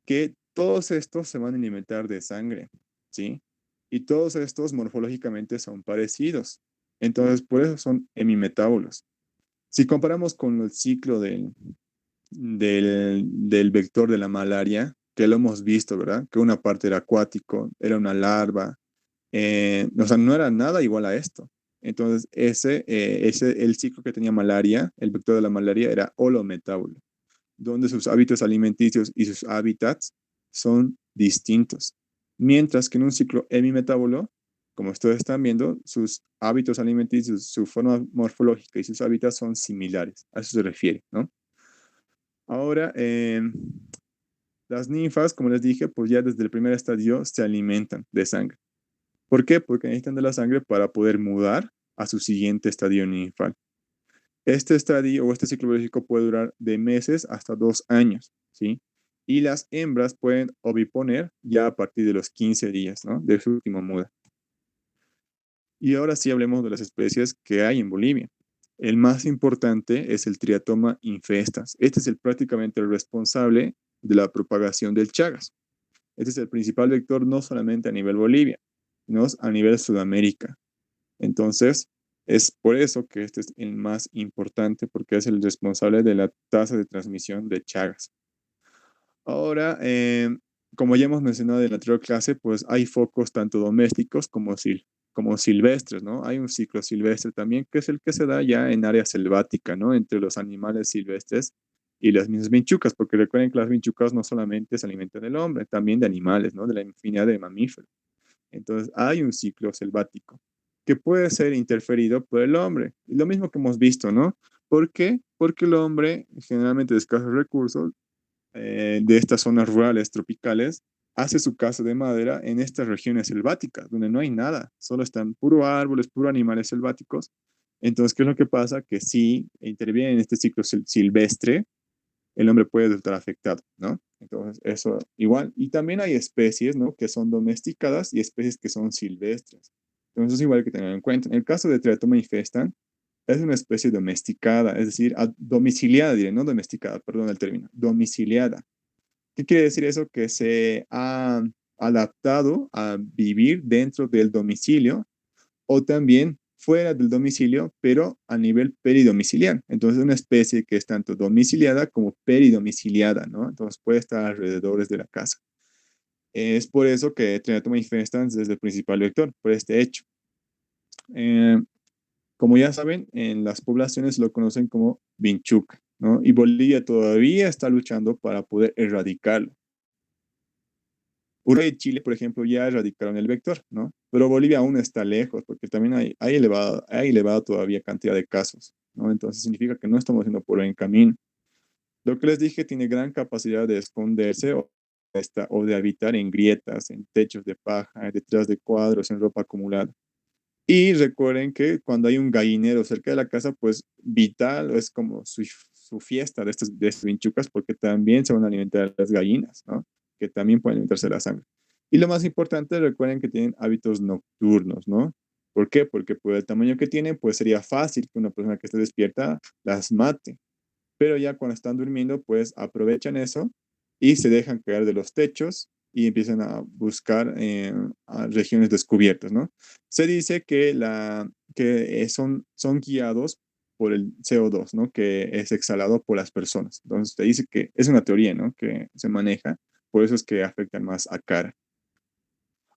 Que todos estos se van a alimentar de sangre, ¿sí? Y todos estos morfológicamente son parecidos. Entonces, por eso son hemimetábolos. Si comparamos con el ciclo del vector de la malaria, que lo hemos visto, ¿verdad? Que una parte era acuático, era una larva, o sea, no era nada igual a esto. Entonces, el ciclo que tenía malaria, el vector de la malaria era holometábolo, donde sus hábitos alimenticios y sus hábitats son distintos. Mientras que en un ciclo hemimetábolo, como ustedes están viendo, sus hábitos alimenticios, su forma morfológica y sus hábitats son similares. A eso se refiere, ¿no? Ahora, las ninfas, como les dije, pues ya desde el primer estadio se alimentan de sangre. ¿Por qué? Porque necesitan de la sangre para poder mudar a su siguiente estadio ninfal. Este estadio o este ciclo biológico puede durar de meses hasta 2 años, ¿sí? Y las hembras pueden oviponer ya a partir de los 15 días, ¿no? De su última muda. Y ahora sí hablemos de las especies que hay en Bolivia. El más importante es el Triatoma infestas. Este es prácticamente el responsable de la propagación del Chagas. Este es el principal vector no solamente a nivel Bolivia, sino a nivel Sudamérica. Entonces, es por eso que este es el más importante, porque es el responsable de la tasa de transmisión de Chagas. Ahora, como ya hemos mencionado en la anterior clase, pues hay focos tanto domésticos como silvestres, ¿no? Hay un ciclo silvestre también, que es el que se da ya en área selvática, ¿no? Entre los animales silvestres y las mismas vinchucas, porque recuerden que las vinchucas no solamente se alimentan del hombre, también de animales, ¿no? De la infinidad de mamíferos. Entonces, hay un ciclo selvático que puede ser interferido por el hombre. Y lo mismo que hemos visto, ¿no? ¿Por qué? Porque el hombre, generalmente de escasos recursos, de estas zonas rurales tropicales, hace su casa de madera en estas regiones selváticas, donde no hay nada, solo están puro árboles, puro animales selváticos. Entonces, ¿qué es lo que pasa? Que si interviene en este ciclo silvestre, el hombre puede estar afectado, ¿no? Entonces, eso igual. Y también hay especies, ¿no? Que son domesticadas y especies que son silvestres. Entonces, es igual que tener en cuenta. En el caso de Triatoma infestan, es una especie domesticada, es decir, domiciliada, diré, no domesticada, perdón el término, domiciliada. ¿Qué quiere decir eso? Que se ha adaptado a vivir dentro del domicilio o también fuera del domicilio, pero a nivel peridomiciliar. Entonces, una especie que es tanto domiciliada como peridomiciliada, ¿no? Entonces, puede estar alrededor de la casa. Es por eso que Trinatoma infestans es el principal vector, por este hecho. Eh, como ya saben, en las poblaciones lo conocen como vinchuca, ¿no? Y Bolivia todavía está luchando para poder erradicarlo. Uruguay y Chile, por ejemplo, ya erradicaron el vector, ¿no? Pero Bolivia aún está lejos porque también hay elevada todavía cantidad de casos, ¿no? Entonces significa que no estamos yendo por buen camino. Lo que les dije tiene gran capacidad de esconderse o de habitar en grietas, en techos de paja, detrás de cuadros, en ropa acumulada. Y recuerden que cuando hay un gallinero cerca de la casa, pues vital es como su fiesta de estas vinchucas, porque también se van a alimentar las gallinas, ¿no? Que también pueden alimentarse de la sangre. Y lo más importante, recuerden que tienen hábitos nocturnos, ¿no? ¿Por qué? Porque por el tamaño que tienen, pues sería fácil que una persona que esté despierta las mate. Pero ya cuando están durmiendo, pues aprovechan eso y se dejan caer de los techos y empiezan a buscar a regiones descubiertas, ¿no? Se dice que son guiados por el CO2, ¿no? Que es exhalado por las personas. Entonces te dice que es una teoría, ¿no? Que se maneja, por eso es que afectan más a cara.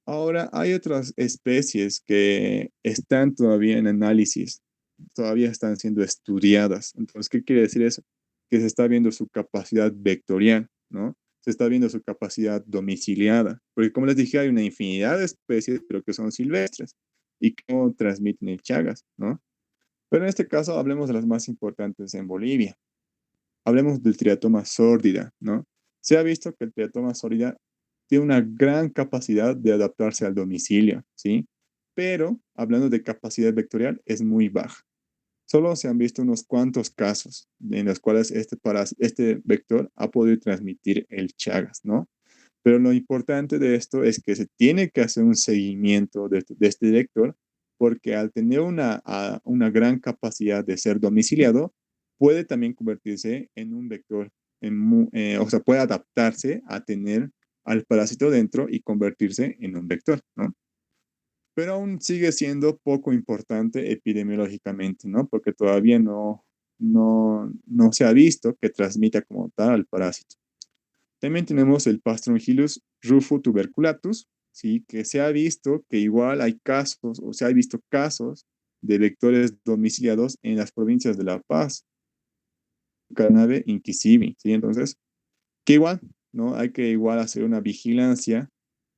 Ahora, hay otras especies que están todavía en análisis, todavía están siendo estudiadas. Entonces, ¿qué quiere decir eso? que se está viendo su capacidad vectorial, ¿no? Se está viendo su capacidad domiciliada, porque como les dije, hay una infinidad de especies, pero que son silvestres y que no transmiten el Chagas, ¿no? Pero en este caso hablemos de las más importantes en Bolivia. Hablemos del Triatoma sordida, ¿no? Se ha visto que el Triatoma sordida tiene una gran capacidad de adaptarse al domicilio, ¿sí? Pero hablando de capacidad vectorial, es muy baja. Solo se han visto unos cuantos casos en los cuales este vector ha podido transmitir el Chagas, ¿no? Pero lo importante de esto es que se tiene que hacer un seguimiento de este vector porque al tener una gran capacidad de ser domiciliado, puede también convertirse en un vector, o sea, puede adaptarse a tener al parásito dentro y convertirse en un vector, ¿no? Pero aún sigue siendo poco importante epidemiológicamente, ¿no? Porque todavía no se ha visto que transmita como tal al parásito. También tenemos el Pastrongylus rufotuberculatus, ¿sí? Que se ha visto que igual hay casos, o se ha visto casos de vectores domiciliados en las provincias de La Paz, Canave, Inquisibi, ¿sí? Entonces, que igual, ¿no? Hay que igual hacer una vigilancia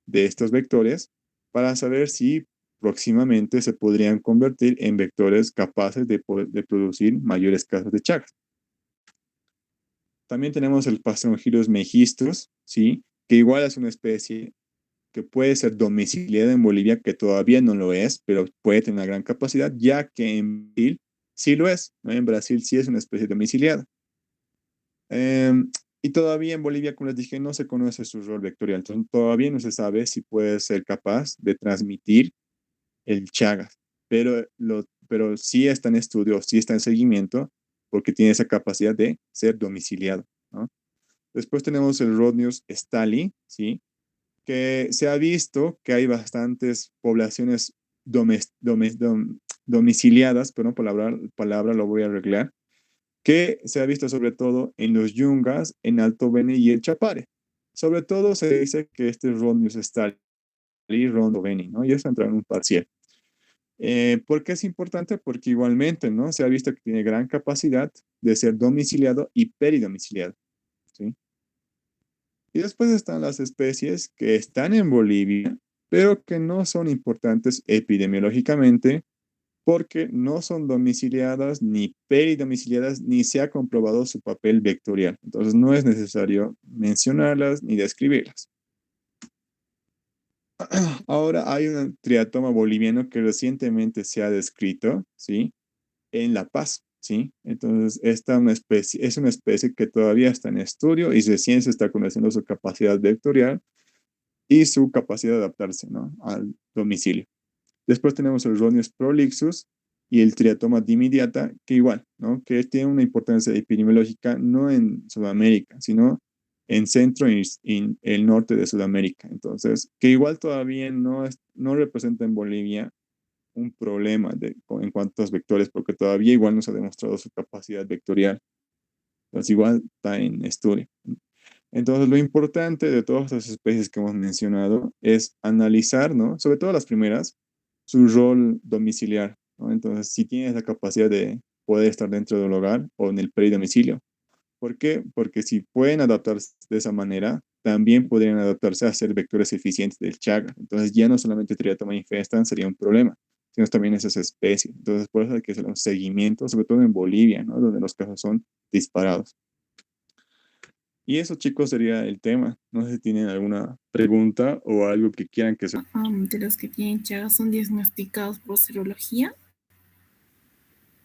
de estos vectores para saber si próximamente se podrían convertir en vectores capaces de producir mayores casos de Chagas. También tenemos el Pastrongyrus megistus, ¿sí? Que igual es una especie que puede ser domiciliada en Bolivia, que todavía no lo es, pero puede tener una gran capacidad, ya que en Brasil sí lo es, ¿no? En Brasil sí es una especie domiciliada. Eh, y todavía en Bolivia, como les dije, no se conoce su rol vectorial, entonces todavía no se sabe si puede ser capaz de transmitir el Chagas, pero sí está en estudio, sí está en seguimiento, porque tiene esa capacidad de ser domiciliado, ¿no? Después tenemos el Rhodnius stali, ¿sí? Que se ha visto que hay bastantes poblaciones domiciliadas, pero no palabra lo voy a arreglar, que se ha visto sobre todo en los Yungas, en Alto Beni y el Chapare. Sobre todo se dice que este Rhodnius stali, Rondo Beni, ¿no? Y eso entra en un parcial. ¿Por qué es importante? Porque igualmente, ¿no? Se ha visto que tiene gran capacidad de ser domiciliado y peridomiciliado, ¿sí? Y después están las especies que están en Bolivia, pero que no son importantes epidemiológicamente porque no son domiciliadas ni peridomiciliadas ni se ha comprobado su papel vectorial. Entonces no es necesario mencionarlas ni describirlas. Ahora hay un triatoma boliviano que recientemente se ha descrito, ¿sí? En La Paz, ¿sí? Entonces, es una especie que todavía está en estudio y recién se está conociendo su capacidad vectorial y su capacidad de adaptarse, ¿no? Al domicilio. Después tenemos el Rhonius prolixus y el Triatoma dimidiata, que igual, ¿no? Que tiene una importancia epidemiológica no en Sudamérica, sino en centro y en el norte de Sudamérica. Entonces, que igual todavía no representa en Bolivia un problema en cuanto a vectores, porque todavía igual no se ha demostrado su capacidad vectorial. Entonces, igual está en estudio. Entonces, lo importante de todas las especies que hemos mencionado es analizar, ¿no? Sobre todo las primeras, su rol domiciliar, ¿no? Entonces, si tienes la capacidad de poder estar dentro del hogar o en el peridomicilio. ¿Por qué? Porque si pueden adaptarse de esa manera, también podrían adaptarse a ser vectores eficientes del Chaga. Entonces, ya no solamente Triatoma infestan sería un problema, sino también esas especies. Entonces, por eso hay que hacer un seguimiento, sobre todo en Bolivia, ¿no? Donde los casos son disparados. Y eso, chicos, sería el tema. No sé si tienen alguna pregunta o algo que quieran que se... De los que tienen Chagas son diagnosticados por serología.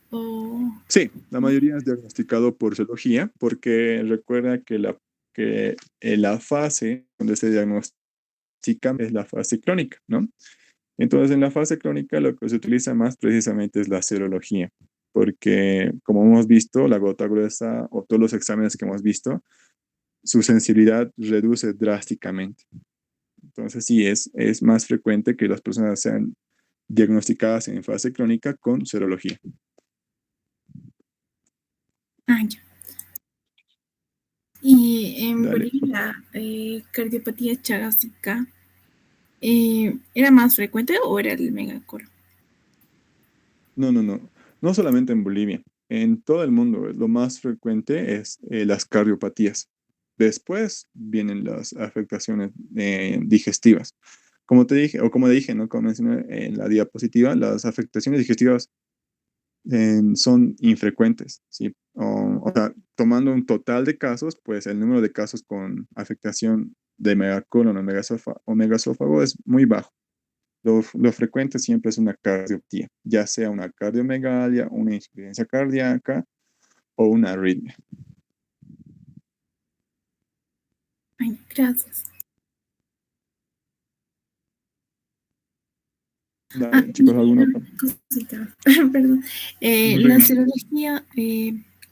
O Sí, la mayoría es diagnosticado por serología, porque recuerda que la fase donde se diagnostica es la fase crónica, ¿no? Entonces, en la fase crónica lo que se utiliza más precisamente es la serología, porque como hemos visto, la gota gruesa o todos los exámenes que hemos visto, su sensibilidad reduce drásticamente. Entonces, sí, es más frecuente que las personas sean diagnosticadas en fase crónica con serología. ya. Y en Dale. Bolivia, cardiopatía chagásica, ¿era más frecuente o era el megacoro? No, no, no. No solamente en Bolivia. en todo el mundo lo más frecuente es las cardiopatías. Después vienen las afectaciones digestivas. Como te dije, o como dije, ¿no? Como mencioné en la diapositiva, las afectaciones digestivas son infrecuentes, ¿sí? O sea, tomando un total de casos, pues el número de casos con afectación de megacolon o megasófago es muy bajo. Lo frecuente siempre es una cardiopatía, ya sea una cardiomegalia, una insuficiencia cardíaca o una arritmia. Ay, gracias. Dale, chicos, Y ¿alguna una otra? cosita, perdón. La Dígame. serología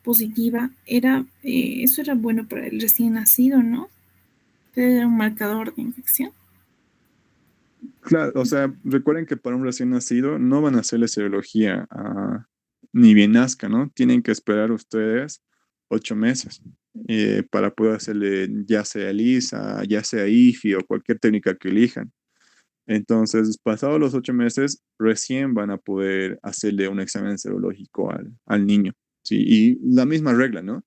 positiva eso era bueno para el recién nacido, ¿no? Era un marcador de infección. Claro, o sea, recuerden que para un recién nacido no van a hacerle serología ni bien nazca, ¿no? Tienen que esperar ustedes 8 meses para poder hacerle ya sea ELISA, ya sea IFI o cualquier técnica que elijan. Entonces, pasados los 8 meses, recién van a poder hacerle un examen serológico al niño. Sí, y la misma regla, ¿no?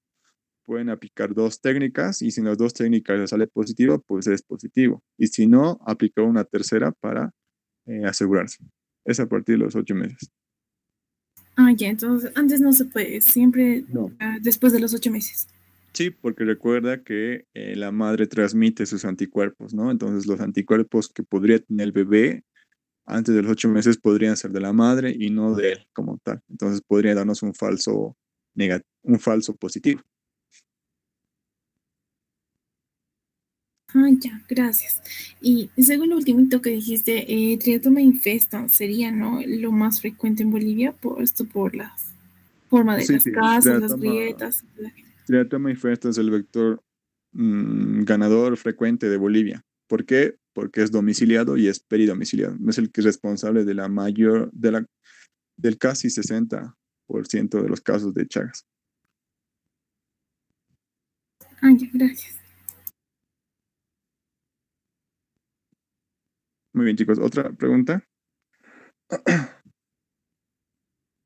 Pueden aplicar dos técnicas y si las dos técnicas les sale positivo, pues es positivo. Y si no, aplicar una tercera para asegurarse. Es a partir de los 8 meses. Ah, ya, entonces antes no se puede, siempre No. después de los 8 meses. Sí, porque recuerda que la madre transmite sus anticuerpos, ¿no? Entonces los anticuerpos que podría tener el bebé antes de los 8 meses podrían ser de la madre y no de él como tal. Entonces podría darnos un falso positivo. Ah, ya, gracias. Y según lo último que dijiste, triatoma infesta sería, ¿no? Lo más frecuente en Bolivia por esto, por la forma de Sí, las sí, casas, las grietas. Triatoma infesta es el vector ganador frecuente de Bolivia. ¿Por qué? Porque es domiciliado y es peridomiciliado. Es el que es responsable de del casi 60% de los casos de Chagas. Ah, ya, gracias. Muy bien, chicos. ¿Otra pregunta?